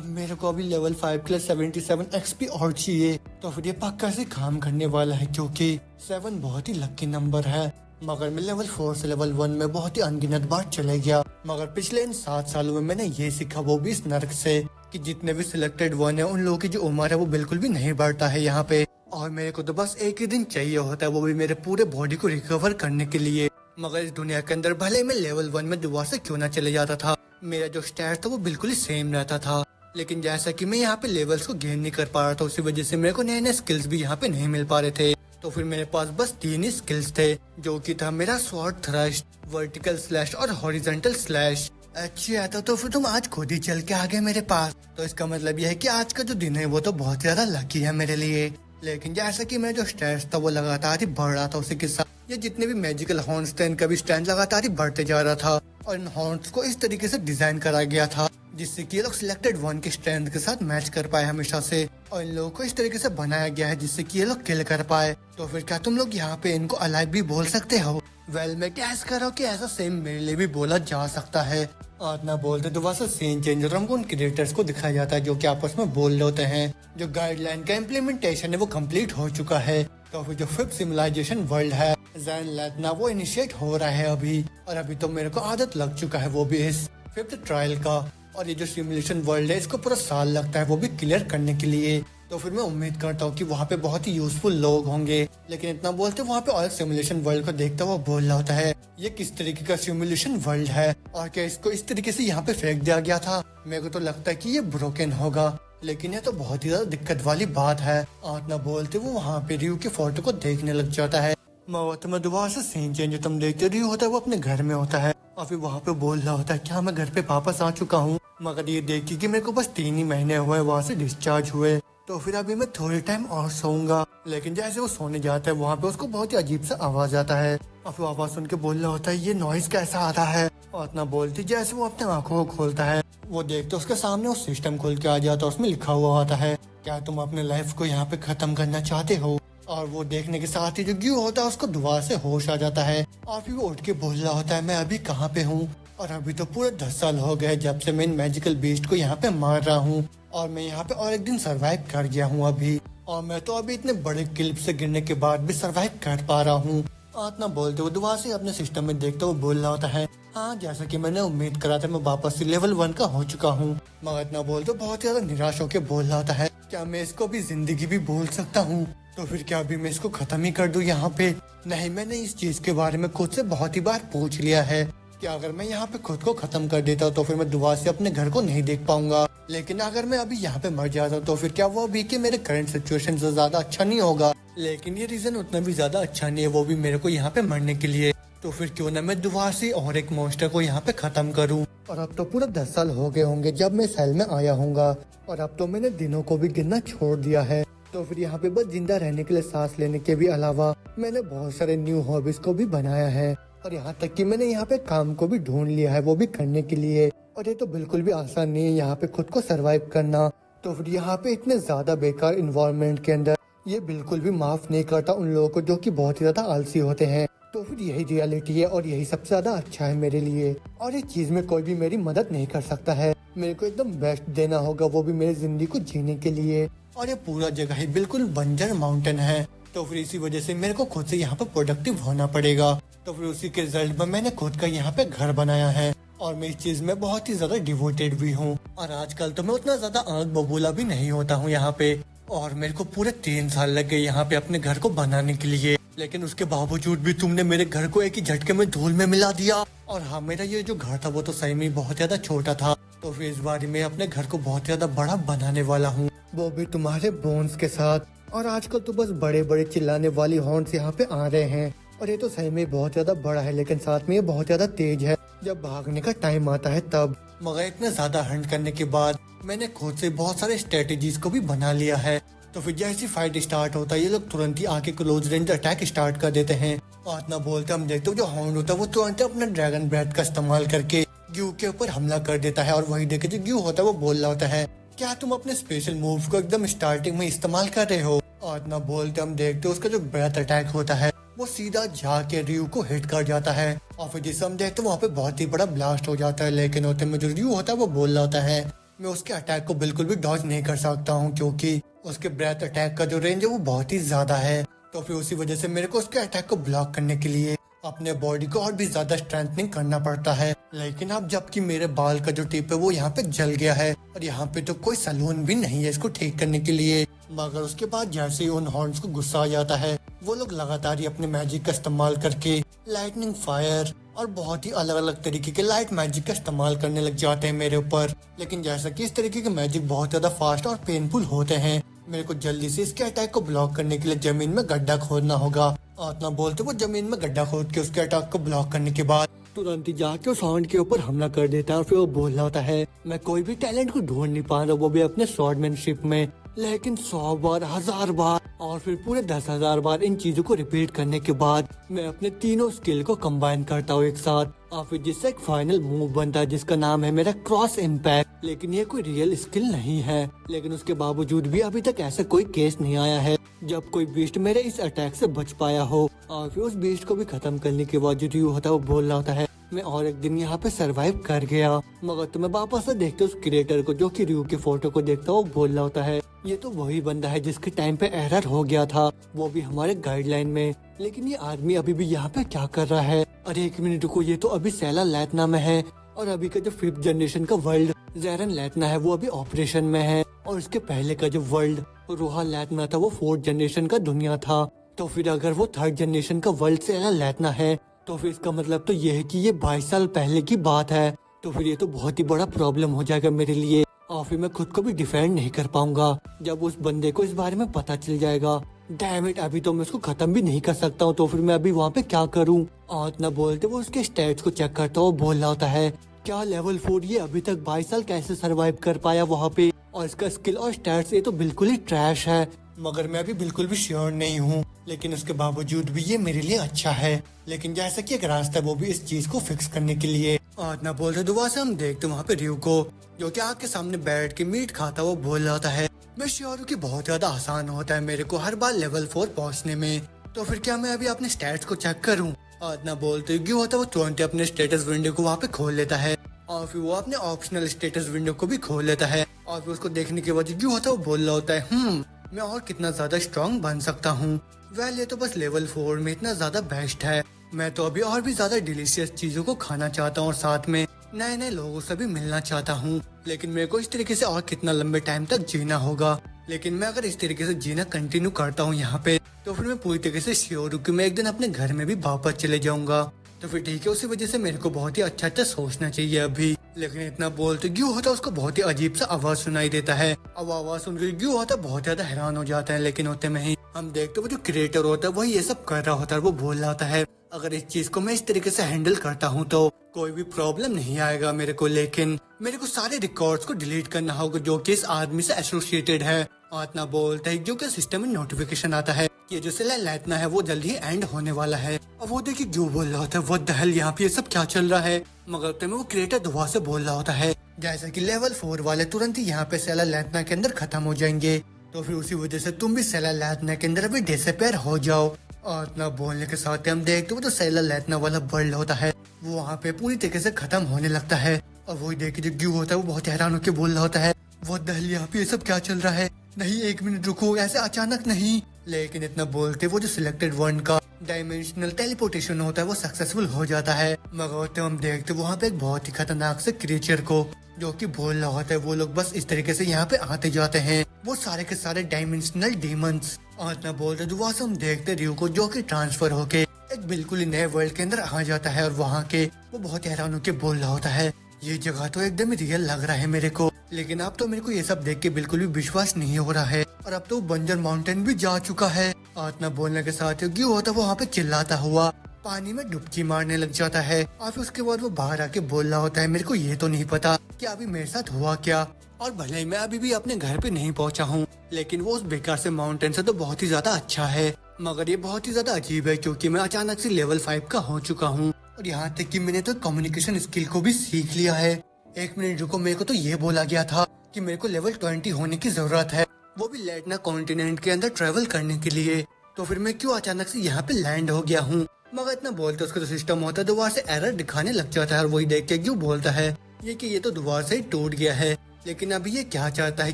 मेरे को अभी लेवल 5 के लिए 77 एक्सपी और चाहिए, तो फिर ये पक्का से काम करने वाला है क्योंकि 7 बहुत ही लकी नंबर है। मगर मैं लेवल 4 से लेवल 1 में बहुत ही अनगिनत बार चले गया। मगर पिछले इन 7 सालों में मैंने ये सीखा वो भी इस नर्क से कि जितने भी सिलेक्टेड वन है उन लोगों की जो उम्र है वो बिल्कुल भी नहीं बढ़ता है यहाँ पे। और मेरे को तो बस एक ही दिन चाहिए होता है, वो भी मेरे पूरे बॉडी को रिकवर करने के लिए। मगर इस दुनिया के अंदर भले मैं लेवल 1 में दोबारा से क्यों ना चले जाता था, मेरा जो स्टैट था वो बिल्कुल ही सेम रहता था। लेकिन जैसा कि मैं यहाँ पे लेवल्स को गेन नहीं कर पा रहा था, उसी वजह से मेरे को नए नए स्किल्स भी यहाँ पे नहीं मिल पा रहे थे। तो फिर मेरे पास बस 3 ही स्किल्स थे, जो कि था मेरा स्वॉर्ड थ्रस्ट, वर्टिकल स्लैश और हॉरिजॉन्टल स्लैश। अच्छा तो फिर तुम आज खुद ही चल के आ गए मेरे पास, तो इसका मतलब यह है कि आज का जो दिन है वो तो बहुत ज्यादा लकी है मेरे लिए। लेकिन जैसा कि मेरा जो स्टैट्स था वो लगातार ही बढ़ रहा था, उसी के साथ ये जितने भी मैजिकल हॉर्न्स थे इनका भी स्टैंड लगातार ही बढ़ते जा रहा था। और इन हॉर्न्स को इस तरीके से डिजाइन करा गया था जिससे कि ये लोग सिलेक्टेड वन के स्ट्रेंथ के साथ मैच कर पाए हमेशा से, और इन लोगों को इस तरीके से बनाया गया है जिससे कि ये लोग किल कर पाए। तो फिर क्या तुम लोग यहाँ पे इनको अलाइव भी बोल सकते हो? वेल मैं गैस कर रहा हूँ कि ऐसा सेम मेरे लिए भी बोला जा सकता है। और ना बोलते दोबारा से सीन चेंज और हमको उन क्रिएटर्स को दिखाया जाता है जो कि आपस में बोल रहे होते हैं। जो गाइडलाइन का इम्प्लीमेंटेशन है वो कंप्लीट हो चुका है। तो फिर जो फिफ्थ सिविलाइजेशन वर्ल्ड है ज़ैन लेतना वो इनिशिएट हो रहा है अभी, और अभी तो मेरे को आदत लग चुका है वो भी इस फिफ्थ ट्रायल का। और ये जो सिमुलेशन वर्ल्ड है इसको पूरा साल लगता है वो भी क्लियर करने के लिए। तो फिर मैं उम्मीद करता हूँ कि वहाँ पे बहुत ही यूजफुल लोग होंगे। लेकिन इतना बोलते वहाँ पे और सिमुलेशन वर्ल्ड को देखता हुआ बोल रहा होता है ये किस तरीके का सिमुलेशन वर्ल्ड है और क्या इसको इस तरीके से यहाँ पे फेंक दिया गया था। मेरे को तो लगता है कि ये ब्रोकन होगा, लेकिन ये तो बहुत ही ज्यादा दिक्कत वाली बात है। और ना बोलते वो वहाँ पे रियू के फोटो को देखने लग जाता है। मैं दोबारा से सीन चेंज तुम देखते रियू होता है वो अपने घर में होता है और फिर वहाँ पे बोल रहा होता है क्या मैं घर पे वापस आ चुका हूँ, मगर ये देखी कि मेरे को बस 3 ही महीने हुए वहाँ से डिस्चार्ज हुए, तो फिर अभी मैं थोड़े टाइम और सोऊंगा। लेकिन जैसे वो सोने जाता है वहाँ पे उसको बहुत ही अजीब सा आवाज आता है और फिर आवाज सुन के बोल रहा होता है ये नॉइज कैसा आ रहा है। और इतना बोलती जैसे वो अपने आंखों को खोलता है वो देखते उसके सामने वो सिस्टम खोल के आ जाता है, उसमें लिखा हुआ होता है क्या तुम अपने लाइफ को यहाँ पे खत्म करना चाहते हो। और वो देखने के साथ ही जो ग्यू होता है उसको दोबारा से होश आ जाता है और फिर वो उठ के बोल रहा होता है मैं अभी कहाँ पे हूँ, और अभी तो पूरे 10 साल हो गए जब से मैं इन मैजिकल बीस्ट को यहाँ पे मार रहा हूँ और मैं यहाँ पे और एक दिन सरवाइव कर गया हूँ अभी, और मैं तो अभी इतने बड़े क्लिप से गिरने के बाद भी सरवाइव कर पा रहा हूँ। इतना बोलते हुए दोबारा से अपने सिस्टम में देखते हुए बोल रहा होता है हाँ जैसा कि मैंने उम्मीद करा था मैं वापस से लेवल 1 का हो चुका हूँ। मगर इतना बोलते बहुत ज्यादा निराश होकर बोल रहा होता है क्या मैं इसको भी जिंदगी भी बोल सकता हूँ, तो फिर क्या अभी मैं इसको खत्म ही कर दूं यहाँ पे। नहीं, मैंने इस चीज के बारे में खुद से बहुत ही बार पूछ लिया है कि अगर मैं यहाँ पे खुद को खत्म कर देता तो फिर मैं दोबारा से अपने घर को नहीं देख पाऊंगा, लेकिन अगर मैं अभी यहाँ पे मर जाता तो फिर क्या वो अभी के मेरे करंट सिचुएशन से ज्यादा अच्छा नहीं होगा। लेकिन ये रीजन उतना भी ज्यादा अच्छा नहीं है, वो भी मेरे को यहाँ पे मरने के लिए। तो फिर क्यों ना मैं दोबारा से और एक मॉन्स्टर को यहाँ पे खत्म करूँ। और अब तो पूरा 10 साल हो गए होंगे जब मैं सेल में आया हूँगा, और अब तो मैंने दिनों को भी गिनना छोड़ दिया है। तो फिर यहाँ पे बस जिंदा रहने के लिए सांस लेने के भी अलावा मैंने बहुत सारे न्यू हॉबीज को भी बनाया है, और यहाँ तक कि मैंने यहाँ पे काम को भी ढूंढ लिया है वो भी करने के लिए। और ये तो बिल्कुल भी आसान नहीं है यहाँ पे खुद को सरवाइव करना। तो फिर यहाँ पे इतने ज्यादा बेकार इन्वायरमेंट के अंदर ये बिल्कुल भी माफ नहीं करता उन लोगों को जो कि बहुत ही ज्यादा आलसी होते हैं। तो फिर यही रियलिटी है और यही सबसे ज्यादा अच्छा है मेरे लिए, और इस चीज में कोई भी मेरी मदद नहीं कर सकता है। मेरे को एकदम बेस्ट देना होगा वो भी मेरी जिंदगी को जीने के लिए, और ये पूरा जगह ही बिल्कुल बंजर माउंटेन है। तो फिर इसी वजह से मेरे को खुद से यहाँ पे प्रोडक्टिव होना पड़ेगा। तो फिर उसी के रिजल्ट में मैंने खुद का यहाँ पे घर बनाया है, और मैं इस चीज में बहुत ही ज्यादा डिवोटेड भी हूँ। और आजकल तो मैं उतना ज्यादा आग बबूला भी नहीं होता हूँ यहाँ पे, और मेरे को पूरे 3 साल लग गए यहाँ पे अपने घर को बनाने के लिए। लेकिन उसके बावजूद भी तुमने मेरे घर को एक ही झटके में धूल में मिला दिया। और हाँ, मेरा ये जो घर था वो तो सही में बहुत ज्यादा छोटा था, तो फिर इस बार मैं अपने घर को बहुत ज्यादा बड़ा बनाने वाला हूँ, वो भी तुम्हारे बोन्स के साथ। और आजकल तो बस बड़े बड़े चिल्लाने वाली हॉर्न्स यहाँ पे आ रहे हैं, और ये तो सही में बहुत ज्यादा बड़ा है, लेकिन साथ में ये बहुत ज्यादा तेज है जब भागने का टाइम आता है तब। मगर इतने ज्यादा हंट करने के बाद मैंने खुद से बहुत सारे स्ट्रेटेजीज को भी बना लिया है। तो फिर जैसी फाइट स्टार्ट होता है ये लोग तुरंत ही आके क्लोज रेंज अटैक स्टार्ट कर देते हैं। और इतना बोलते हम देखते हो जो हाउंड होता है वो तुरंत अपना ड्रैगन ब्रेथ का इस्तेमाल करके ग्यू के ऊपर हमला कर देता है। और वही देखे जो ग्यू होता है वो बोल रहा होता है क्या तुम अपने स्पेशल मूव को एकदम स्टार्टिंग में इस्तेमाल कर रहे हो। और इतना बोलते हम देखते उसका जो ब्रेथ अटैक होता है वो सीधा जाके रियू को हिट कर जाता है, और फिर जिसे हम देखते वहाँ पे बहुत ही बड़ा ब्लास्ट हो जाता है। लेकिन होते में जो रियू होता है वो बोल रहा होता है मैं उसके अटैक को बिल्कुल भी डॉज नहीं कर सकता हूँ क्योंकि उसके ब्रेथ अटैक का जो रेंज है वो बहुत ही ज्यादा है। तो फिर उसी वजह से मेरे को उसके अटैक को ब्लॉक करने के लिए अपने बॉडी को और भी ज्यादा स्ट्रेंथनिंग करना पड़ता है। लेकिन अब जबकि मेरे बाल का जो टिप है वो यहाँ पे जल गया है, और यहाँ पे तो कोई सलून भी नहीं है इसको ठीक करने के लिए। मगर उसके बाद जैसे ही उन हॉर्न्स को गुस्सा आ जाता है वो लोग लगातार ही अपने मैजिक का इस्तेमाल करके लाइटनिंग, फायर और बहुत ही अलग अलग तरीके के लाइट मैजिक का इस्तेमाल करने लग जाते हैं मेरे ऊपर। लेकिन जैसा कि इस तरीके के मैजिक बहुत ज्यादा फास्ट और पेनफुल होते हैं, मेरे को जल्दी से इसके अटैक को ब्लॉक करने के लिए जमीन में गड्ढा खोदना होगा। और इतना बोलते वो जमीन में गड्ढा खोद के उसके अटैक को ब्लॉक करने के बाद तुरंत ही जाके उस हॉर्न के ऊपर हमला कर देता है। और फिर वो बोल रहा होता है मैं कोई भी टैलेंट को ढूंढ नहीं पा रहा, वो भी अपने स्वॉर्डमैनशिप में, लेकिन 100 बार, 1000 बार और फिर पूरे 10,000 बार इन चीजों को रिपीट करने के बाद मैं अपने तीनों स्किल को कंबाइन करता हूँ एक साथ और फिर जिससे एक फाइनल मूव बनता है जिसका नाम है मेरा क्रॉस इम्पैक्ट। लेकिन ये कोई रियल स्किल नहीं है, लेकिन उसके बावजूद भी अभी तक ऐसा कोई केस नहीं आया है जब कोई बीस्ट मेरे इस अटैक से बच पाया हो। और फिर उस बीस्ट को भी खत्म करने के बाद जो रियू होता है वो बोल रहा होता है मैं और एक दिन यहाँ पे सरवाइव कर गया। मगर तुम्हें वापस से देखते उस क्रिएटर को जो कि रियू की फोटो को देखता वो बोल रहा होता है ये तो वही बंदा है जिसके टाइम पे एरर हो गया था, वो भी हमारे गाइडलाइन में। लेकिन ये आदमी अभी भी यहाँ पे क्या कर रहा है? अरे एक मिनट रुको, ये तो अभी सेला लैटना में है और अभी का जो 5th जनरेशन का वर्ल्ड जेरन लैटना है वो अभी ऑपरेशन में है और उसके पहले का जो वर्ल्ड रोहा लैटना था वो 4th जनरेशन का दुनिया था। तो फिर अगर वो 3rd जनरेशन का वर्ल्ड सेला लैटना है तो फिर इसका मतलब तो ये है कि ये 22 साल पहले की बात है। तो फिर ये तो बहुत ही बड़ा प्रॉब्लम हो जाएगा मेरे लिए और फिर मैं खुद को भी डिफेंड नहीं कर पाऊंगा जब उस बंदे को इस बारे में पता चल जाएगा। डैम इट, अभी तो मैं उसको खत्म भी नहीं कर सकता हूँ, तो फिर मैं अभी वहाँ पे क्या करूँ? और इतना बोलते वो उसके स्टेट्स को चेक करता वो बोल रहा होता है क्या लेवल 4 ये अभी तक 22 साल कैसे सरवाइव कर पाया वहाँ पे, और इसका स्किल और स्टैट्स ये तो बिल्कुल ही ट्रैश है। मगर मैं अभी बिल्कुल भी श्योर नहीं हूँ, लेकिन उसके बावजूद भी ये मेरे लिए अच्छा है। लेकिन जैसा कि एक रास्ता है वो भी इस चीज को फिक्स करने के लिए। और ना बोलते दुआ से हम देखते वहाँ पे रियू को जो कि आग के सामने बैठ के मीट खाता वो बोल रहा होता है मैं श्योर हूँ कि बहुत ज्यादा आसान होता है मेरे को हर बार लेवल 4 पहुँचने में, तो फिर क्या मैं अभी अपने स्टैट्स को चेक करूँ? और ना बोलते क्यों होता है वो तुरंत अपने स्टेटस विंडो को वहाँ पे खोल लेता है और फिर वो अपने ऑप्शनल स्टेटस विंडो को भी खोल लेता है और फिर उसको देखने के बाद क्यों होता है वो बोल रहा होता है मैं और कितना ज्यादा स्ट्रॉन्ग बन सकता हूँ। वेल ये तो बस लेवल 4 में इतना ज्यादा बेस्ट है, मैं तो अभी और भी ज्यादा डिलीशियस चीजों को खाना चाहता हूँ और साथ में नए नए लोगों से भी मिलना चाहता हूँ। लेकिन मेरे को इस तरीके से और कितना लंबे टाइम तक जीना होगा। लेकिन मैं अगर इस तरीके से जीना कंटिन्यू करता हूँ यहाँ पे तो फिर मैं पूरी तरीके से श्योर हूँ कि मैं एक दिन अपने घर में भी वापस चले जाऊंगा। तो फिर ठीक है, उसी वजह से मेरे को बहुत ही अच्छा सोचना चाहिए अभी। लेकिन इतना बोलते क्यों होता उसको बहुत ही अजीब सा आवाज सुनाई देता है। अब आवाज सुनकर क्यों होता बहुत ज्यादा हैरान हो जाता है। लेकिन होते में ही हम देखते वो जो क्रिएटर होता है वही ये सब कर रहा होता है। वो बोल रहा होता है अगर इस चीज को मैं इस तरीके से हैंडल करता हूँ तो कोई भी प्रॉब्लम नहीं आएगा मेरे को, लेकिन मेरे को सारे रिकॉर्ड्स को डिलीट करना होगा जो कि इस आदमी से एसोसिएटेड है। और इतना बोलता है जो कि सिस्टम में नोटिफिकेशन आता है कि जो सेला लैटना है वो जल्दी ही एंड होने वाला है। अब वो देखिए क्यों बोल रहा होता है व्हाट द हेल, यहाँ पे ये सब क्या चल रहा है? मगर उतने में वो क्रिएटर दुआ से बोल रहा होता है जैसा कि लेवल 4 वाले तुरंत ही यहाँ पे सेला लैटना के अंदर खत्म हो जाएंगे, तो फिर उसी वजह से तुम भी सेला लैटना के अंदर भी डिसअपीयर हो जाओ। और इतना बोलने के साथ हम देखते वो तो सेला लैटना वाला वर्ल्ड होता है वो वहाँ पे पूरी तरीके से खत्म होने लगता है। और वही देख जो क्यों होता है वो बहुत हैरान होकर बोल रहा होता है वो दहल यहाँ पे ये सब क्या चल रहा है? नहीं एक मिनट रुको, ऐसे अचानक नहीं। लेकिन इतना बोलते वो जो सिलेक्टेड वन का डायमेंशनल टेलीपोर्टेशन होता है वो सक्सेसफुल हो जाता है। मगर हम देखते वहाँ पे एक बहुत ही खतरनाक से क्रिएचर को जो कि बोल रहा होता है वो लोग बस इस तरीके से यहाँ पे आते जाते हैं, वो सारे के सारे डायमेंशनल डीमंस। और इतना बोलते दुआ से हम देखते रियू को जो कि ट्रांसफर होके एक बिल्कुल ही नए वर्ल्ड के अंदर आ जाता है और वहाँ के वो बहुत हैरान होकर बोल रहा होता है ये जगह तो एकदम रियल लग रहा है मेरे को। लेकिन अब तो मेरे को ये सब देख के बिल्कुल भी विश्वास नहीं हो रहा है और अब तो बंजर माउंटेन भी जा चुका है। और इतना बोलने के साथ क्यों होता है वो वहाँ पे चिल्लाता हुआ पानी में डुबकी मारने लग जाता है और फिर उसके बाद वो बाहर आके बोल रहा होता है मेरे को ये तो नहीं पता कि अभी मेरे साथ हुआ क्या। और भले ही मैं अभी भी अपने घर पे नहीं पहुंचा हूँ, लेकिन वो उस बेकार से माउंटेन से तो बहुत ही ज्यादा अच्छा है। मगर ये बहुत ही ज्यादा अजीब है क्योंकि मैं अचानक से लेवल 5 का हो चुका हूँ और यहाँ तक कि मैंने तो कम्युनिकेशन स्किल को भी सीख लिया है। एक मिनट रुको, मेरे को तो ये बोला गया था कि मेरे को लेवल 20 होने की जरूरत है, वो भी लैटना कॉन्टिनेंट के अंदर ट्रेवल करने के लिए। तो फिर मैं क्यों अचानक से यहाँ पे लैंड हो गया हूँ? मगर इतना बोलते उसका जो सिस्टम होता है दोबारा से एरर दिखाने लग जाता है और वही देख के क्यों बोलता है ये कि ये तो दोबारा से ही टूट गया है। लेकिन अभी ये क्या चाहता है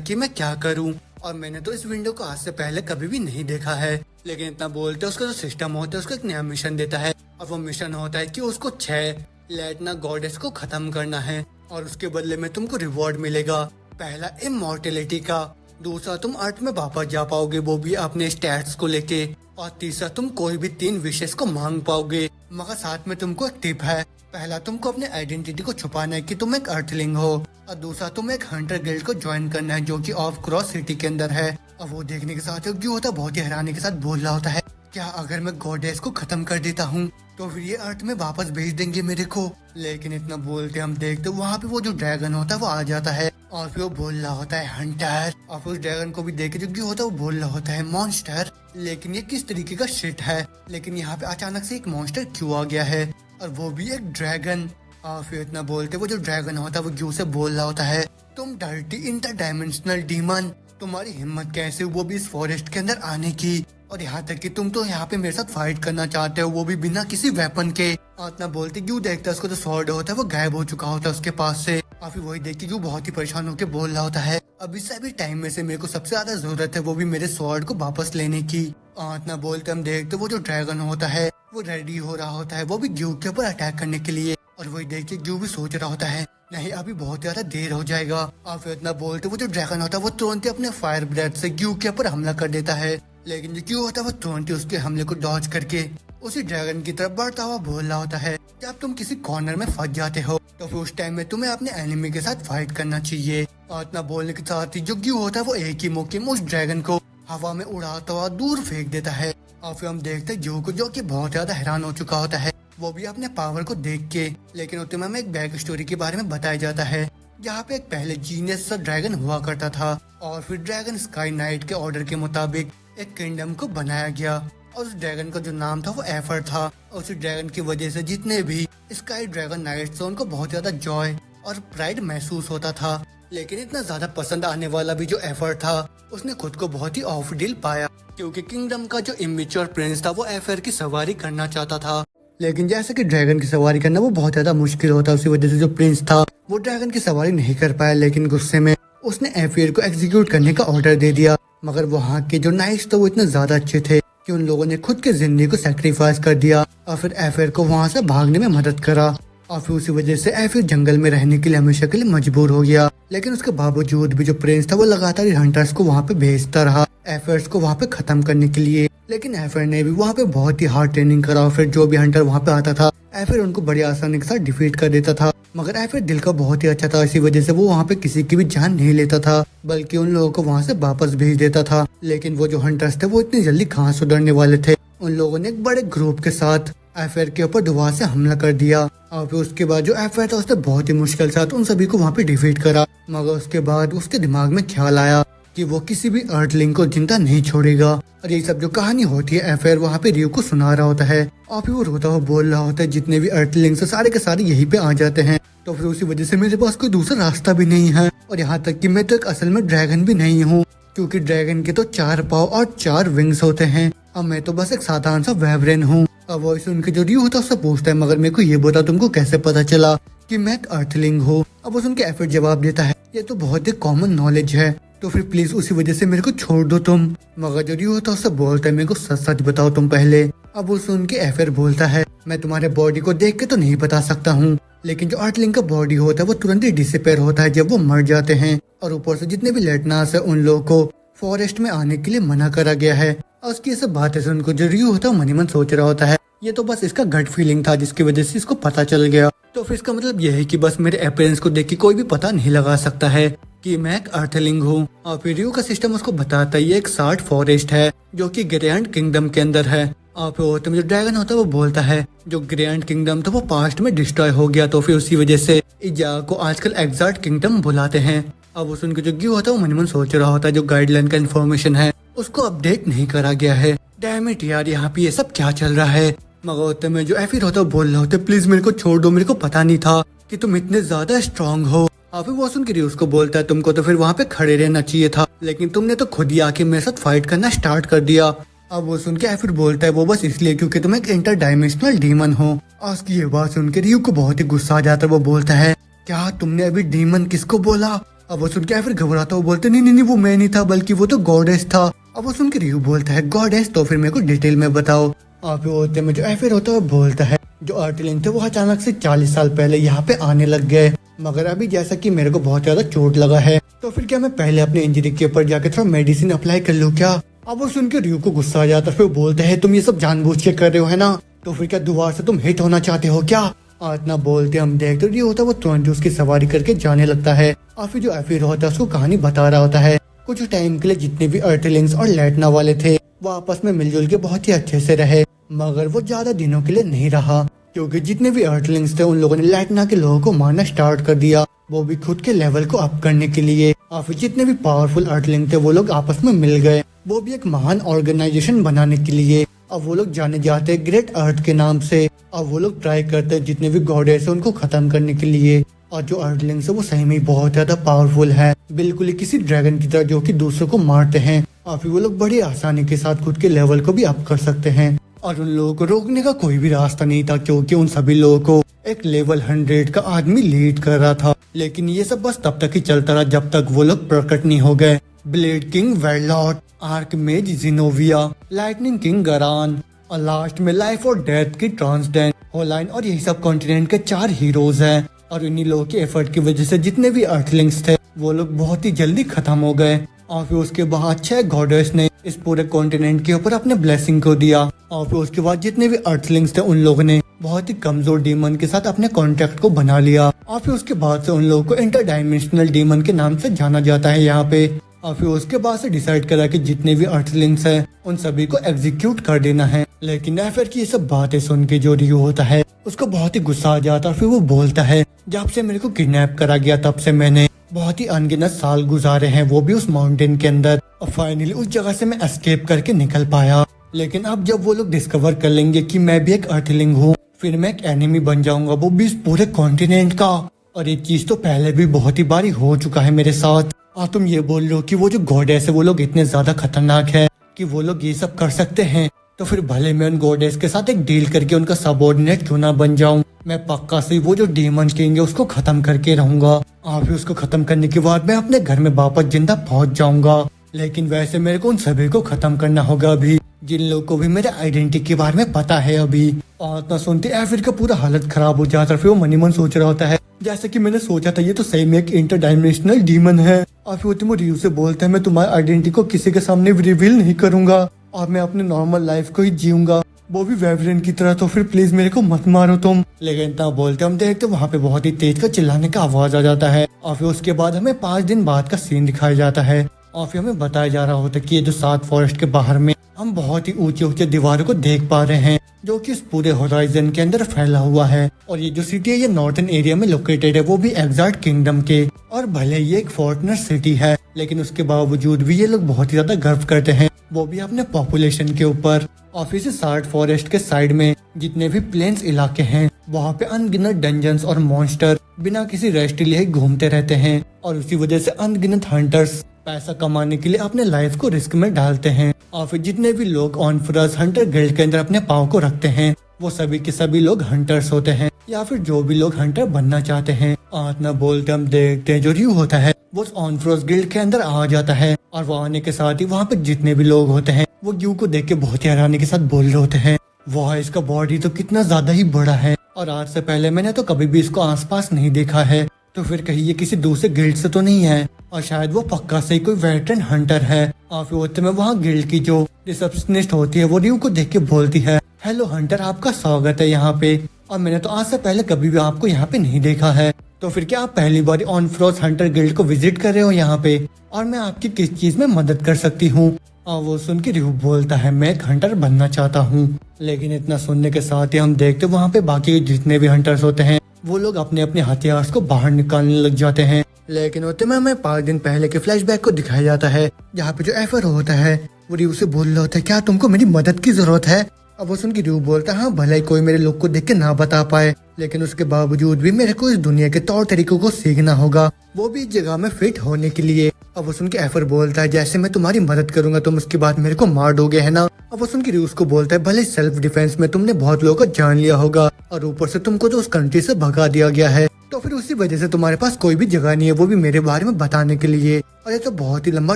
कि मैं क्या करूँ? और मैंने तो इस विंडो को आज से पहले कभी भी नहीं देखा है। लेकिन इतना बोलते उसका जो सिस्टम होता है उसको एक नया मिशन देता है और वो मिशन होता है कि उसको 6 लैटना गॉडेस को खत्म करना है और उसके बदले में तुमको रिवॉर्ड मिलेगा। पहला इमॉर्टेलिटी का, दूसरा तुम अर्थ में वापस जा पाओगे वो भी अपने स्टैट्स को लेके, और तीसरा तुम कोई भी 3 विशेष को मांग पाओगे। मगर साथ में तुमको एक टिप है, पहला तुमको अपने आइडेंटिटी को छुपाना है कि तुम एक अर्थलिंग हो और दूसरा तुम एक हंटर गिल्ड को ज्वाइन करना है जो कि ऑफ क्रॉस सिटी के अंदर है। और वो देखने के साथ जो होता है बहुत ही हैरानी के साथ बोल रहा होता है क्या अगर मैं गॉडेस को खत्म कर देता हूँ तो फिर ये अर्थ में वापस भेज देंगे मेरे को। लेकिन इतना बोलते हम देखते वहाँ पे वो जो ड्रैगन होता है वो आ जाता है और फिर वो बोल रहा होता है हंटर, और फिर उस ड्रैगन को भी देख के जो होता है वो बोल रहा होता है मॉन्स्टर। लेकिन ये किस तरीके का शिट है, लेकिन यहाँ पे अचानक से एक मॉन्स्टर क्यों आ गया है, और वो भी एक ड्रैगन। और फिर इतना बोलते वो जो ड्रैगन होता है वो क्यों से बोल रहा होता है तुम डर्टी इंटरडायमेंशनल डीमन, तुम्हारी हिम्मत कैसे वो भी इस फॉरेस्ट के अंदर आने की, और यहाँ तक कि तुम तो यहाँ पे मेरे साथ फाइट करना चाहते हो वो भी बिना किसी वेपन के। और इतना बोलते क्यों देखता है उसको तो स्वॉर्ड होता है वो गायब हो चुका होता है उसके पास से। और फिर वही देख के क्यों बहुत ही परेशान होकर बोल रहा होता है अभी से अभी टाइम में से मेरे को सबसे ज्यादा जरूरत है वो भी मेरे स्वॉर्ड को वापस लेने की। और इतना बोलते हम देखते वो जो ड्रैगन होता है वो रेडी हो रहा होता है वो भी ग्यू के ऊपर अटैक करने के लिए। और वही देख के ग्यू भी सोच रहा होता है नहीं अभी बहुत ज्यादा देर हो जाएगा। और फिर इतना बोलते वो जो ड्रैगन होता है वो तुरंत ही अपने फायर ब्रेथ से ग्यू के ऊपर हमला कर देता है। लेकिन जो ग्यू होता है वो तुरंत ही उसके हमले को डॉज करके उसी ड्रैगन की तरफ बढ़ता हुआ बोल रहा होता है जब तुम किसी कॉर्नर में फंस जाते हो तो फिर उस टाइम में तुम्हें अपने एनिमी के साथ फाइट करना चाहिए। और इतना बोलने के साथ ही जो ग्यू होता है वो एक ही मौके में उस ड्रैगन को हवा में उड़ाता हुआ दूर फेंक देता है। और फिर हम देखते हैं ग्यू को जो कि बहुत ज्यादा हैरान हो चुका होता है वो भी अपने पावर को देख के। लेकिन उतने में हमें एक बैक स्टोरी के बारे में बताया जाता है जहाँ पे एक पहले जीनियस सा ड्रैगन हुआ करता था और फिर ड्रैगन स्काई नाइट के ऑर्डर के मुताबिक एक किंगडम को बनाया गया और उस ड्रैगन का जो नाम था वो एफर था। और उस ड्रैगन की वजह से जितने भी स्काई ड्रैगन नाइट्स थे उनको बहुत ज्यादा जॉय और प्राइड महसूस होता था। लेकिन इतना ज्यादा पसंद आने वाला भी जो एफर था उसने खुद को बहुत ही ऑफ डील पाया क्योंकि किंगडम का जो इमेच्योर प्रिंस था वो एफर की सवारी करना चाहता था। लेकिन जैसे कि ड्रैगन की सवारी करना वो बहुत ज्यादा मुश्किल होता है उसी वजह से जो प्रिंस था वो ड्रैगन की सवारी नहीं कर पाया। लेकिन गुस्से में उसने एफियर को एग्जीक्यूट करने का ऑर्डर दे दिया। मगर वहाँ के जो नाइट्स थे वो इतने ज्यादा अच्छे थे कि उन लोगों ने खुद के जिंदगी को सेक्रीफाइस कर दिया और फिर एफियर को वहाँ से भागने में मदद करा। और फिर उसी वजह से एफियर जंगल में रहने के लिए हमेशा के लिए मजबूर हो गया। लेकिन उसके बावजूद भी जो प्रिंस था वो लगातार हंटर्स को वहाँ पे भेजता रहा एफर्ट्स को वहाँ पे खत्म करने के लिए। लेकिन एफर ने भी वहाँ पे बहुत ही हार्ड ट्रेनिंग करा और फिर जो भी हंटर वहाँ पे आता था एफर उनको बड़ी आसानी के साथ डिफीट कर देता था। मगर एफर दिल का बहुत ही अच्छा था, इसी वजह से वो वहाँ पे किसी की भी जान नहीं लेता था बल्कि उन लोगों को वहाँ से वापस भेज देता था। लेकिन वो जो हंटर्स थे वो इतनी जल्दी कहाँ सुधरने वाले थे। उन लोगों ने एक बड़े ग्रुप के साथ एफर के ऊपर दोबारा से हमला कर दिया और फिर उसके बाद जो एफर था उसने बहुत ही मुश्किल साथ उन सभी को वहाँ पे डिफीट करा। मगर उसके बाद उसके दिमाग में ख्याल आया कि वो किसी भी अर्थलिंग को जिंदा नहीं छोड़ेगा। और ये सब जो कहानी होती है एफर वहाँ पे रियो को सुना रहा होता है और फिर वो रोता हुआ बोल रहा होता है जितने भी अर्थलिंग्स है सारे के सारे यहीं पे आ जाते हैं तो फिर उसी वजह से मेरे पास कोई दूसरा रास्ता भी नहीं है। और यहाँ तक कि मैं तो एक असल में ड्रैगन भी नहीं हूँ क्योंकि ड्रैगन के तो 4 पाँव और 4 विंग्स होते हैं और मैं तो बस एक साधारण सा वेबरेन हूँ। अब वो सुन के जो रियो होता है उससे पूछता है मगर मेरे को ये बता तुमको कैसे पता चला कि मैं एक अर्थलिंग हूँ। अब वो सुन के एफर्ट जवाब देता है ये तो बहुत ही कॉमन नॉलेज है तो फिर प्लीज उसी वजह से मेरे को छोड़ दो तुम। मगर जो रियो होता है उससे बोलता है मेरे को सच सच बताओ तुम पहले। अब वो सुन के एफर बोलता है मैं तुम्हारे बॉडी को देख के तो नहीं बता सकता हूँ लेकिन जो अर्थलिंग का बॉडी होता है वो तुरंत ही डिसअपेयर होता है जब वो मर जाते हैं। और ऊपर से जितने भी लेटनास है उन लोगों को फॉरेस्ट में आने के लिए मना करा गया है। और उसकी ये सब बातें सुन को जो रियो होता है मन ही मन सोच रहा होता है ये तो बस इसका गट फीलिंग था जिसकी वजह से इसको पता चल गया। तो फिर इसका मतलब यह है कि बस मेरे अपीयरेंस को देख के कोई भी पता नहीं लगा सकता है कि मैं एक अर्थलिंग हूँ। और फिर रियो का सिस्टम उसको बताता है ये एक सार्ड फॉरेस्ट है जो कि ग्रैंड किंगडम के अंदर है। और फिर जो ड्रैगन होता है वो बोलता है जो ग्रैंड किंगडम था वो पास्ट में डिस्ट्रॉय हो गया तो फिर उसी वजह से इस जगह को आजकल एग्जैक्ट किंगडम बुलाते हैं। अब वो सुन के जो ग्यू होता है वो मन मन सोच रहा होता है जो गाइडलाइन का इन्फॉर्मेशन है उसको अपडेट नहीं करा गया है। डैम इट यार यहाँ पे ये सब क्या चल रहा है। मगर होते में जो एफिर होता है बोल रहा होता है प्लीज मेरे को छोड़ दो मेरे को पता नहीं था कि तुम इतने ज्यादा स्ट्रांग हो। और फिर वो सुन के उसको बोलता है तुमको तो फिर वहाँ पे खड़े रहना चाहिए था लेकिन तुमने तो खुद ही आके मेरे साथ फाइट करना स्टार्ट कर दिया। अब वो सुन के एफिर बोलता है वो बस इसलिए क्योंकि तुम एक इंटर डायमेंशनल डीमन हो। और उसकी ये बात सुन के रियो को बहुत ही गुस्सा आ जाता है। वो बोलता है क्या तुमने अभी डीमन किसको बोला। अब वो सुन के एफिर घबराता वो बोलते नहीं नहीं नहीं वो मैं नहीं था बल्कि वो तो गॉडेस था। अब वो सुन के रियो बोलता है गॉडेस तो फिर मेरे को डिटेल में बताओ। और फिर होते में जो एफिर होता है वो बोलता है जो अर्थलिंग थे वो अचानक से 40 साल पहले यहाँ पे आने लग गए मगर अभी जैसा कि मेरे को बहुत ज्यादा चोट लगा है तो फिर क्या मैं पहले अपने इंजरी के ऊपर जाके थोड़ा मेडिसिन अप्लाई कर लूँ क्या। अब वो सुन के रियो को गुस्सा आ जाता है फिर बोलते हैं तुम ये सब जानबूझ के कर रहे हो है ना तो फिर क्या दोबारा से तुम हिट होना चाहते हो क्या। और इतना बोलते हम देखते रियो होता है वो तुरंत उसकी सवारी करके जाने लगता है। और फिर जो एफिर होता है उसको कहानी बता रहा होता है कुछ टाइम के लिए जितने भी अर्थलिंग्स और लेटना वाले थे वो आपस में मिलजुल के बहुत ही अच्छे से रहे। मगर वो ज्यादा दिनों के लिए नहीं रहा, क्योंकि जितने भी अर्थलिंग्स थे उन लोगों ने लैटना के लोगों को मारना स्टार्ट कर दिया, वो भी खुद के लेवल को अप करने के लिए। और फिर जितने भी पावरफुल अर्थलिंग थे वो लोग आपस में मिल गए, वो भी एक महान ऑर्गेनाइजेशन बनाने के लिए। अब वो लोग जाने जाते हैं ग्रेट अर्थ के नाम से। अब वो लोग ट्राई करते हैं जितने भी गॉडेस है उनको खत्म करने के लिए। और जो अर्थलिंग्स है वो सही में बहुत ज्यादा पावरफुल है, बिल्कुल ही किसी ड्रैगन की तरह जो कि दूसरों को मारते हैं। और फिर वो लोग बड़ी आसानी के साथ खुद के लेवल को भी अप कर सकते हैं। और उन लोगों को रोकने का कोई भी रास्ता नहीं था, क्योंकि उन सभी लोगों को एक लेवल 100 का आदमी लीड कर रहा था। लेकिन ये सब बस तब तक ही चलता रहा जब तक वो लोग प्रकट नहीं हो गए। ब्लेड किंग वेरलॉट, आर्कमेज जिनोविया, लाइटनिंग किंग गरान और लास्ट में लाइफ और डेथ की ट्रांसडेंट होलाइन। और यही सब कॉन्टिनेंट के 4 हीरोज हैं। और इन्हीं लोगों के एफर्ट की वजह से जितने भी अर्थलिंग्स थे वो लोग बहुत ही जल्दी खत्म हो गए। और फिर उसके बाद 6 गॉडेस ने इस पूरे कॉन्टिनेंट के ऊपर अपने ब्लेसिंग को दिया। और फिर उसके बाद जितने भी अर्थलिंग्स थे उन लोगों ने बहुत ही कमजोर डीमन के साथ अपने कॉन्ट्रैक्ट को बना लिया। और फिर उसके बाद से उन लोगों को इंटर डायमेंशनल डीमन के नाम से जाना जाता है यहाँ पे। और फिर उसके बाद से डिसाइड करा कि जितने भी अर्थलिंग्स हैं उन सभी को एग्जीक्यूट कर देना है। लेकिन फिर की ये सब बातें सुन के जो रियो होता है उसको बहुत ही गुस्सा आ जाता है। फिर वो बोलता है, जब से मेरे को किडनैप करा गया तब से मैंने बहुत ही अनगिनत साल गुजारे हैं, वो भी उस माउंटेन के अंदर। और फाइनली उस जगह से मैं एस्केप करके निकल पाया। लेकिन अब जब वो लोग डिस्कवर कर लेंगे कि मैं भी एक अर्थलिंग हूँ, फिर मैं एक एनिमी बन जाऊंगा, वो भी इस पूरे कॉन्टिनेंट का। और ये चीज तो पहले भी बहुत ही बारी हो चुका है मेरे साथ। और तुम ये बोल रहे हो कि वो जो गॉडेस है वो लोग इतने ज्यादा खतरनाक है कि वो लोग ये सब कर सकते हैं, तो फिर भले मैं उन गॉडेस के साथ एक डील करके उनका सबऑर्डिनेट क्यों ना बन जाऊं। मैं पक्का से वो जो डीमन किंग है उसको खत्म करके रहूंगा। और फिर उसको खत्म करने के बाद मैं अपने घर में वापस जिंदा पहुंच जाऊंगा। लेकिन वैसे मेरे को उन सभी को खत्म करना होगा अभी, जिन लोगों को भी मेरे आइडेंटिटी के बारे में पता है अभी। और इतना सुनते एफिर का पूरा हालत खराब हो जाता है। फिर वो मनी मन सोच रहा होता है, जैसे कि मैंने सोचा था ये तो सही में एक इंटर डायमेंशनल डीमन है। और फिर वो रियू से बोलता है, मैं तुम्हारी आइडेंटिटी को किसी के सामने रिवील नहीं करूंगा और मैं अपने नॉर्मल लाइफ को ही जीऊंगा, वो भी वेवरेन की तरह। तो फिर प्लीज मेरे को मत मारो तुम। लेकिन इतना बोलते हम देखते वहाँ पे बहुत ही तेज का चिल्लाने का आवाज आ जाता है। और फिर उसके बाद हमें 5 दिन बाद का सीन दिखाया जाता है। और फिर हमें बताया जा रहा होता है कि ये जो 7 फॉरेस्ट के बाहर में हम बहुत ही ऊंचे ऊंचे दीवारों को देख पा रहे हैं, जो कि इस पूरे होराइजन के अंदर फैला हुआ है। और ये जो सिटी है ये नॉर्थन एरिया में लोकेटेड है, वो भी एग्जार्ट किंगडम के। और भले ये एक फॉर्टनेस सिटी है, लेकिन उसके बावजूद भी ये लोग बहुत ही ज्यादा गर्व करते हैं, वो भी अपने पॉपुलेशन के ऊपर। और फिर 60 फॉरेस्ट के साइड में जितने भी प्लेन्स इलाके हैं वहाँ पे अनगिनत डंजन्स और मॉन्स्टर बिना किसी रेस्ट लिए घूमते रहते हैं। और उसी वजह से अनगिनत हंटर्स पैसा कमाने के लिए अपने लाइफ को रिस्क में डालते हैं। और फिर जितने भी लोग ऑनफ्रस हंटर गिल्ड के अंदर अपने पाँव को रखते हैं वो सभी के सभी लोग हंटर्स होते हैं, या फिर जो भी लोग हंटर बनना चाहते हैं। आतना बोलते हम देखते हैं जो रियू होता है वो ऑनफ्रस गिल्ड के अंदर आ जाता है। और वो आने के साथ ही वहाँ पे जितने भी लोग होते हैं वो रियू को देख के बहुत ही हैरानी के साथ बोल रहे होते हैं, वाह इसका बॉडी तो कितना ज्यादा ही बड़ा है, और आज से पहले मैंने तो कभी भी इसको आसपास नहीं देखा है। तो फिर कहीं ये किसी दूसरे गिल्ड से तो नहीं है, और शायद वो पक्का से कोई वेटरन हंटर है। और फिर होते में वहाँ गिल्ड की जो रिसेप्शनिस्ट होती है वो रियू को देख के बोलती है, हेलो हंटर, आपका स्वागत है यहाँ पे, और मैंने तो आज से पहले कभी भी आपको यहाँ पे नहीं देखा है। तो फिर क्या आप पहली बार ऑनफ्रॉस हंटर गिल्ड को विजिट कर रहे हो यहाँ पे, और मैं आपकी किस चीज में मदद कर सकती हूँ। और वो सुन के रियू बोलता है, मैं एक हंटर बनना चाहता हूँ। लेकिन इतना सुनने के साथ ही हम देखते वहाँ पे बाकी जितने भी हंटर्स होते हैं वो लोग अपने अपने हथियार को बाहर निकालने लग जाते हैं। लेकिन होते में हमें 5 दिन पहले के फ्लैशबैक को दिखाया जाता है, जहाँ पे जो एफर होता है वो रियू से बोल रहा होता है, क्या तुमको मेरी मदद की जरूरत है। अब वो सुन के रियू बोलता है, हाँ भले ही कोई मेरे लुक को देख के ना बता पाए, लेकिन उसके बावजूद भी मेरे को इस दुनिया के तौर तरीकों को सीखना होगा, वो भी इस जगह में फिट होने के लिए। अब वो सुन के एफर बोलता है, जैसे मैं तुम्हारी मदद करूंगा तुम उसके बाद मेरे को मार दोगे है ना। अब वो सुन के रियू उसको बोलता है, भले सेल्फ डिफेंस में तुमने बहुत लोगों को जान लिया होगा, और ऊपर से तुमको तो उस कंट्री से भगा दिया गया है, तो फिर उसी वजह से तुम्हारे पास कोई भी जगह नहीं है वो भी मेरे बारे में बताने के लिए। और ये तो बहुत ही लंबा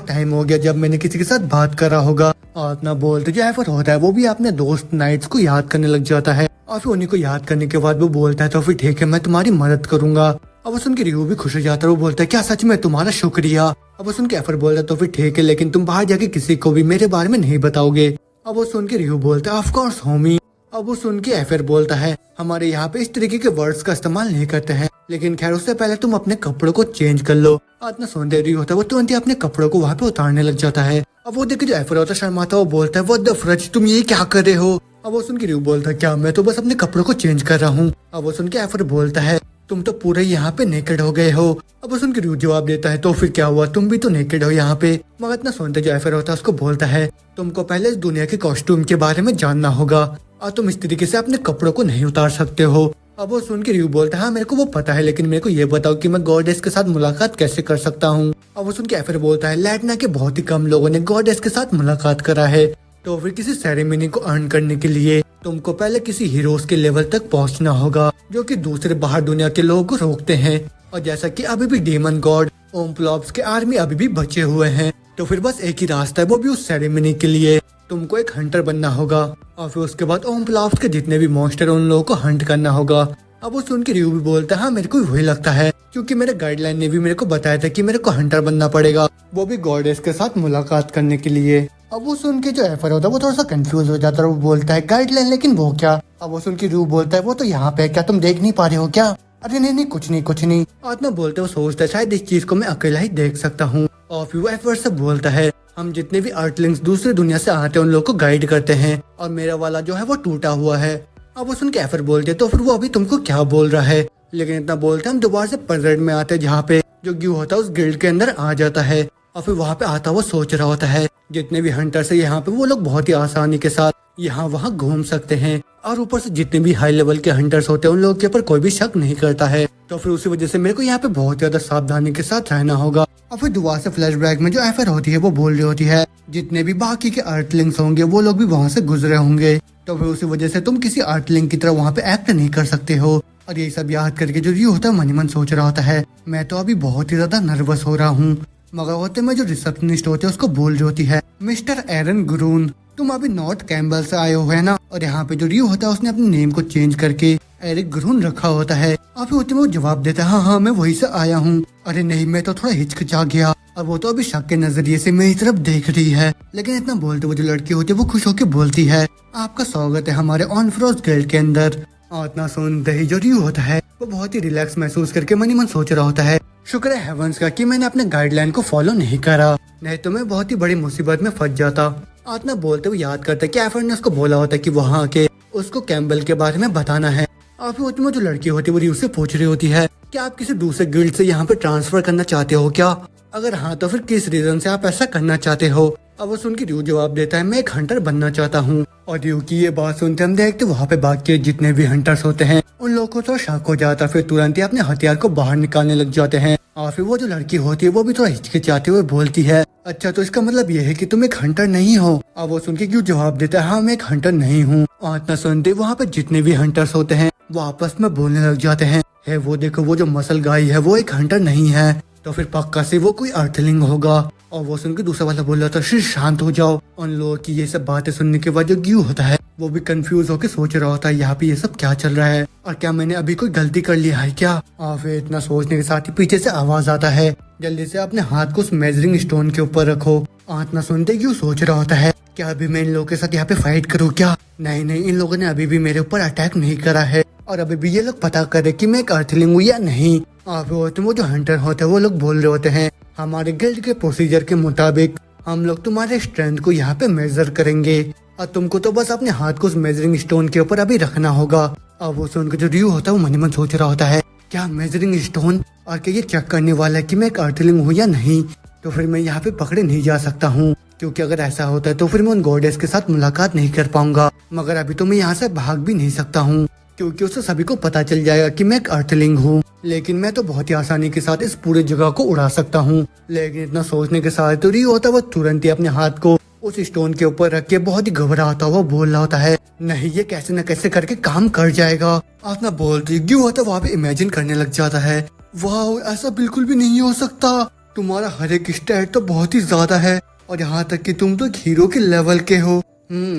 टाइम हो गया जब मैंने किसी के साथ बात करा होगा। और इतना बोलते जो एफर होता है वो भी अपने दोस्त नाइट्स को याद करने लग जाता है, और फिर उन्हीं को याद करने के बाद वो बोलता है, तो फिर ठीक है मैं तुम्हारी मदद करूंगा। अब वो सुन के रियू भी खुश हो जाता है, वो बोलता है, क्या सच में, तुम्हारा शुक्रिया। अब वो सुन के एफर बोलता है, तो फिर ठीक है, लेकिन तुम बाहर जाके किसी को भी मेरे बारे में नहीं बताओगे। अब वो सुन के रियू बोलता है, ऑफ कोर्स होमी। अब वो सुन के फिर बोलता है, हमारे यहाँ पे इस तरीके के वर्ड्स का इस्तेमाल नहीं करते हैं, लेकिन खैर उससे पहले तुम अपने कपड़ों को चेंज कर लो। इतना सुनते रही होता है वो तुरंत ही अपने कपड़ों को वहाँ पे उतारने लग जाता है। अब वो देख के जो एफर होता है शर्माता, वो बोलता है, व्हाट द फ्रज, तुम ये क्या कर रहे हो? अब वो सुन के रियो बोलता है, क्या मैं तो बस अपने कपड़ों को चेंज कर रहा हूँ। अब वो सुन के एफर बोलता है, तुम तो पूरे यहाँ पे नेकेड हो गए हो। अब वो सुन के रियो जवाब देता है, तो फिर क्या हुआ, तुम भी तो नेकेड हो यहाँ पे। मगर इतना सुनते जो एफर होता है उसको बोलता है, तुमको पहले इस दुनिया के कॉस्ट्यूम के बारे में जानना होगा और तुम इस तरीके से अपने कपड़ों को नहीं उतार सकते हो। अब वो सुन के रियो बोलता है, हाँ मेरे को वो पता है, लेकिन मेरे को ये बताओ कि मैं गॉडेस के साथ मुलाकात कैसे कर सकता हूँ। अब वो सुन के फिर बोलता है, लैटना के बहुत ही कम लोगों ने गॉडेस के साथ मुलाकात करा है, तो फिर किसी सेरेमनी को अर्न करने के लिए तुमको पहले किसी हीरोज के लेवल तक पहुँचना होगा, जो कि दूसरे बाहर दुनिया के लोगों को रोकते हैं। और जैसा कि अभी भी डेमन गॉड ओम्प्लॉप्स के आर्मी अभी भी बचे हुए हैं, तो फिर बस एक ही रास्ता है, वो भी उस सेरेमनी के लिए तुमको एक हंटर बनना होगा और फिर उसके बाद ओम्प्लॉप्स के जितने भी मॉन्स्टर उन लोगों को हंट करना होगा। अब वो सुन के रियो भी बोलता है, हाँ मेरे को वही लगता है, क्योंकि मेरे गाइडलाइन ने भी मेरे को बताया था कि मेरे को हंटर बनना पड़ेगा, वो भी गॉडेस के साथ मुलाकात करने के लिए। अब वो सुन के जो एफर होता है वो थोड़ा सा कंफ्यूज हो जाता है, वो बोलता है, गाइडलाइन, लेकिन वो क्या? अब वो सुन के रियो बोलता है, वो तो यहाँ पे, क्या तुम देख नहीं पा रहे हो क्या? अरे नहीं नहीं, कुछ नहीं कुछ नहीं। आत्मा बोलते वो सोचता है, शायद इस चीज को मैं अकेला ही देख सकता हूँ। और फिर वो एफर से बोलता है, हम जितने भी अर्टलिंग्स दूसरी दुनिया से आते हैं उन लोगों को गाइड करते हैं, और मेरा वाला जो है वो टूटा हुआ है। अब वो सुन के एफर बोलते, तो फिर वो अभी तुमको क्या बोल रहा है? लेकिन इतना बोलते हम दोबारा से परेड में आते हैं, जहाँ पे जो ग्यू होता है उस गिल्ड के अंदर आ जाता है, और फिर वहाँ पे आता वो सोच रहा होता है, जितने भी हंटर्स है यहाँ पे वो लोग बहुत ही आसानी के साथ यहाँ वहाँ घूम सकते हैं, और ऊपर से जितने भी हाई लेवल के हंटर्स होते हैं उन लोगों के ऊपर कोई भी शक नहीं करता है, तो फिर उसी वजह से मेरे को यहाँ पे बहुत ज्यादा सावधानी के साथ रहना होगा। और फिर दोबारा से फ्लैशबैक में जो एफर होती है वो बोल रही होती है, जितने भी बाकी के अर्टलिंग्स होंगे वो लोग भी वहाँ से गुजरे होंगे, तो फिर उसी वजह से तुम किसी अर्टलिंग की तरह वहाँ पे एक्ट नहीं कर सकते हो। और ये सब याद करके जो रियो होता है मन ही मन सोच रहा होता है, मैं तो अभी बहुत ही ज्यादा नर्वस हो रहा हूँ। मगर होते में जो रिसेप्शनिस्ट होते हैं उसको बोल रही होती है, मिस्टर एरन ग्रून, तुम अभी नॉर्थ कैम्बल से आए हो है ना? और यहाँ पे जो रियो होता है उसने अपने नेम को चेंज करके एरिक ग्रून रखा होता है। और फिर होते में वो जवाब देता है, हाँ हाँ मैं वहीं से आया हूँ। अरे नहीं, मैं तो थोड़ा हिचकिचा गया, और वो तो अभी शक के नजरिए से मेरी तरफ देख रही है। लेकिन इतना बोलते वो जो लड़की होती है वो खुश होकर बोलती है, आपका स्वागत है हमारे ऑन फ्रोज गिल्ड के अंदर। और इतना सुनते ही जो रियो होता है वो बहुत ही रिलैक्स महसूस करके मन ही मन सोच रहा होता है, शुक्र है हेवंस का कि मैंने अपने गाइडलाइन को फॉलो नहीं करा, नहीं तो मैं बहुत ही बड़ी मुसीबत में फंस जाता। आत्मा बोलते हुए याद करता है कि एफर ने उसको बोला होता कि वहाँ आके उसको कैम्बल के बारे में बताना है। और फिर उसमें जो लड़की होती है वो रियो से पूछ रही होती है, क्या आप किसी दूसरे गिल्ड से यहाँ पे ट्रांसफर करना चाहते हो क्या? अगर हाँ तो फिर किस रीजन से आप ऐसा करना चाहते हो? अब वो सुन के रियो जवाब देता है, मैं एक हंटर बनना चाहता हूँ। और रियो की ये बात सुनते हम देखते वहाँ पे बाकी जितने भी हंटर्स होते हैं उन लोगों को तो शक हो जाता, फिर तुरंत ही अपने हथियार को बाहर निकालने लग जाते हैं। और फिर वो जो लड़की होती है वो भी थोड़ा हिचकिचाते हुए बोलती है, अच्छा तो इसका मतलब ये है कि तुम एक हंटर नहीं हो? अब वो सुन के क्यों जवाब देता है, हाँ मैं एक हंटर नहीं हूँ। और इतना सुनते वहाँ पे जितने भी हंटर्स होते हैं वो आपस में बोलने लग जाते हैं, है वो देखो वो जो मसल गाय है वो एक हंटर नहीं है, तो फिर पक्का से वो कोई अर्थलिंग होगा। और वो सुन के दूसरा वाला बोल रहा था, श्री शांत हो जाओ। उन लोगों की ये सब बातें सुनने के बाद जो ग्यू होता है वो भी कंफ्यूज होकर सोच रहा होता है, यहाँ पे ये सब क्या चल रहा है और क्या मैंने अभी कोई गलती कर लिया है क्या? और फिर इतना सोचने के साथ ही पीछे से आवाज आता है, जल्दी से अपने हाथ को उस मेजरिंग स्टोन के ऊपर रखो। और इतना सुनते ग्यू सोच रहा होता है, क्या अभी मैं इन लोगों के साथ यहाँ पे फाइट करूँ क्या? नहीं नहीं, इन लोगों ने अभी भी मेरे ऊपर अटैक नहीं करा है, और अभी भी ये लोग पता करे कि मैं एक अर्थलिंग हूँ या नहीं। और वो जो हंटर होते हैं वो लोग बोल रहे होते हैं, हमारे गिल्ड के प्रोसीजर के मुताबिक हम लोग तुम्हारे स्ट्रेंथ को यहाँ पे मेजर करेंगे, और तुमको तो बस अपने हाथ को उस मेजरिंग स्टोन के ऊपर अभी रखना होगा। और वो सुनकर जो रियो होता है वो मन ही मन सोच रहा होता है, क्या मेजरिंग स्टोन, और क्या ये चेक करने वाला है कि मैं एक अर्थलिंग हूँ या नहीं? तो फिर मैं यहाँ पे पकड़े नहीं जा सकता हूँ, क्योंकि अगर ऐसा होता है तो फिर मैं उन गॉडेस के साथ मुलाकात नहीं कर पाऊंगा। मगर अभी तो मैं यहाँ से भाग भी नहीं सकता हूँ, क्योंकि उससे सभी को पता चल जाएगा कि मैं एक अर्थलिंग हूँ। लेकिन मैं तो बहुत ही आसानी के साथ इस पूरे जगह को उड़ा सकता हूँ। लेकिन इतना सोचने के साथ तो रियो होता है वो तुरंत ही अपने हाथ को उस स्टोन के ऊपर रख के बहुत ही घबराता हुआ बोल रहा होता है, नहीं ये कैसे न कैसे करके काम कर जाएगा। अपना बोलती ग्यू होता है वहाँ पे इमेजिन करने लग जाता है, वाह ऐसा बिल्कुल भी नहीं हो सकता, तुम्हारा हर एक स्टैट तो बहुत ही ज्यादा है, और यहाँ तक कि तुम तो एक हीरो के लेवल के हो।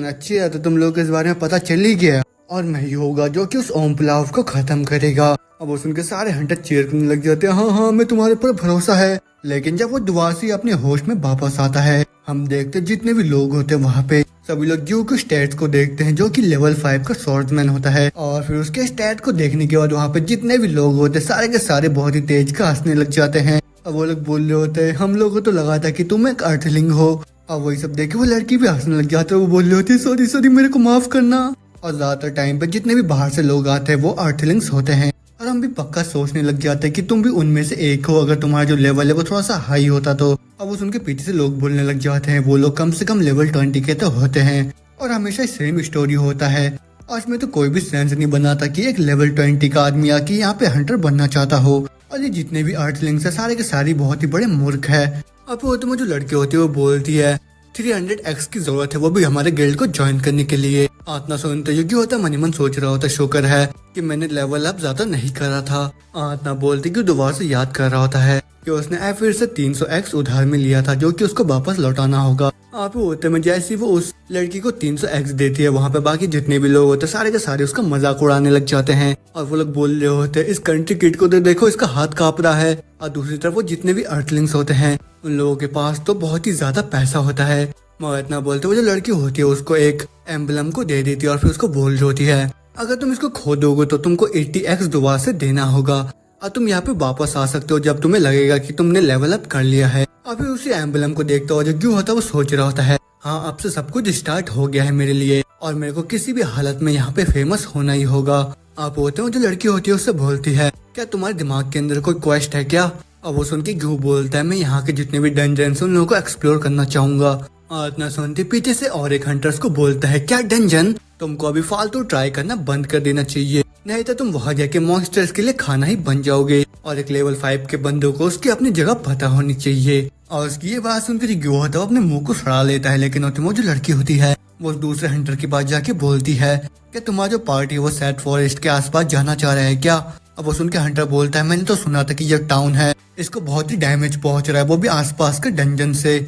अच्छी है, तो तुम लोग को इस बारे में पता चल ही गया, और मैं ही होगा जो कि उस ओम्प्लाव को खत्म करेगा। अब वो सुनकर सारे हंटर चीयर करने लग जाते हैं, हाँ हाँ मैं तुम्हारे पर भरोसा है। लेकिन जब वो दुआ से अपने होश में वापस आता है, हम देखते जितने भी लोग होते हैं वहाँ पे सभी लोग ग्यू के स्टैट्स को देखते हैं जो कि लेवल 5 का स्वॉर्ड्समैन होता है। और फिर उसके स्टैट को देखने के बाद वहाँ पे जितने भी लोग होते हैं सारे के सारे बहुत ही तेज का हंसने लग जाते हैं। अब वो लोग बोल रहे होते हैं हम लोगों को तो लगा था कि तुम एक अर्थलिंग हो। अब वही सब देखे वो लड़की भी हंसने लग जाते है। वो बोल रहे होते हैं सॉरी सॉरी मेरे को माफ करना। और ज्यादातर टाइम पे जितने भी बाहर से लोग आते हैं वो अर्थलिंग्स होते हैं। और हम भी पक्का सोचने लग जाते हैं कि तुम भी उनमें से एक हो अगर तुम्हारा जो लेवल है वो थोड़ा सा हाई होता तो। अब उस उनके पीछे से लोग बोलने लग जाते हैं वो लोग कम से कम लेवल 20 के तो होते हैं। और हमेशा सेम स्टोरी होता है और इसमें तो कोई भी सेंस नहीं बनाता कि एक लेवल 20 का आदमी आके यहाँ पे हंटर बनना चाहता हो। और ये जितने भी अर्थलिंग्स है सारे के सारे बहुत ही बड़े मूर्ख है। अब वो तो जो लड़के होती है वो बोलती है 300x की जरूरत है वो भी हमारे गिल्ड को ज्वाइन करने के लिए। आतना सुनते योग्य होता मन ही मन सोच रहा होता शुक्र है कि मैंने लेवल अप ज्यादा नहीं करा था। आतना बोलती कि दोबारा से याद कर रहा होता है कि उसने फिर से 300x उधार में लिया था जो कि उसको वापस लौटाना होगा। आप होते में जैसे वो उस लड़की को 300x देती है वहाँ पे बाकी जितने भी लोग होते हैं सारे के सारे उसका मजाक उड़ाने लग जाते हैं। और वो लोग बोल रहे होते हैं इस कंट्री किड को तो देखो इसका हाथ कांप रहा है। और दूसरी तरफ वो जितने भी अर्थलिंग्स होते हैं उन लोगों के पास तो बहुत ही ज्यादा पैसा होता है। मगर इतना बोलते वो जो लड़की होती है उसको एक एम्बलम को दे देती है और फिर उसको बोल रही होती है अगर तुम इसको खो दोगे तो तुमको 80x दोबारा से देना होगा और तुम यहाँ पे वापस आ सकते हो जब तुम्हें लगेगा कि तुमने लेवल अप कर लिया है। और फिर उसी एम्बलम को देखता हुआ जो क्यों होता है वो सोच रहा होता है हाँ अब से सब कुछ स्टार्ट हो गया है मेरे लिए और मेरे को किसी भी हालत में यहाँ पे फेमस होना ही होगा। आप होते हो जो लड़की होती है उससे बोलती है क्या तुम्हारे दिमाग के अंदर कोई क्वेस्ट है क्या। अब वो सुन के क्यों बोलता है मैं यहाँ के जितने भी डंजन उन लोगों को एक्सप्लोर करना चाहूंगा। और इतना सुनते पीछे से और एक हंटर्स को बोलता है क्या डंजन तुमको अभी फालतू ट्राई करना बंद कर देना चाहिए नहीं तो तुम वहाँ जाके मॉन्स्टर्स के लिए खाना ही बन जाओगे। और एक लेवल 5 के बंदों को उसकी अपनी जगह पता होनी चाहिए। और उसकी ये बात सुनकर जो होता है अपने मुंह को सड़ा लेता है। लेकिन वो जो लड़की होती है वो दूसरे हंटर के पास जाके बोलती है कि तुम्हारा जो पार्टी है वो सैड फॉरेस्ट के आसपास जाना चाह रहा है क्या। अब वो सुन के हंटर बोलता है मैंने तो सुना था कि ये टाउन है इसको बहुत ही डैमेज पहुंच रहा है वो भी आसपास के डंजन से।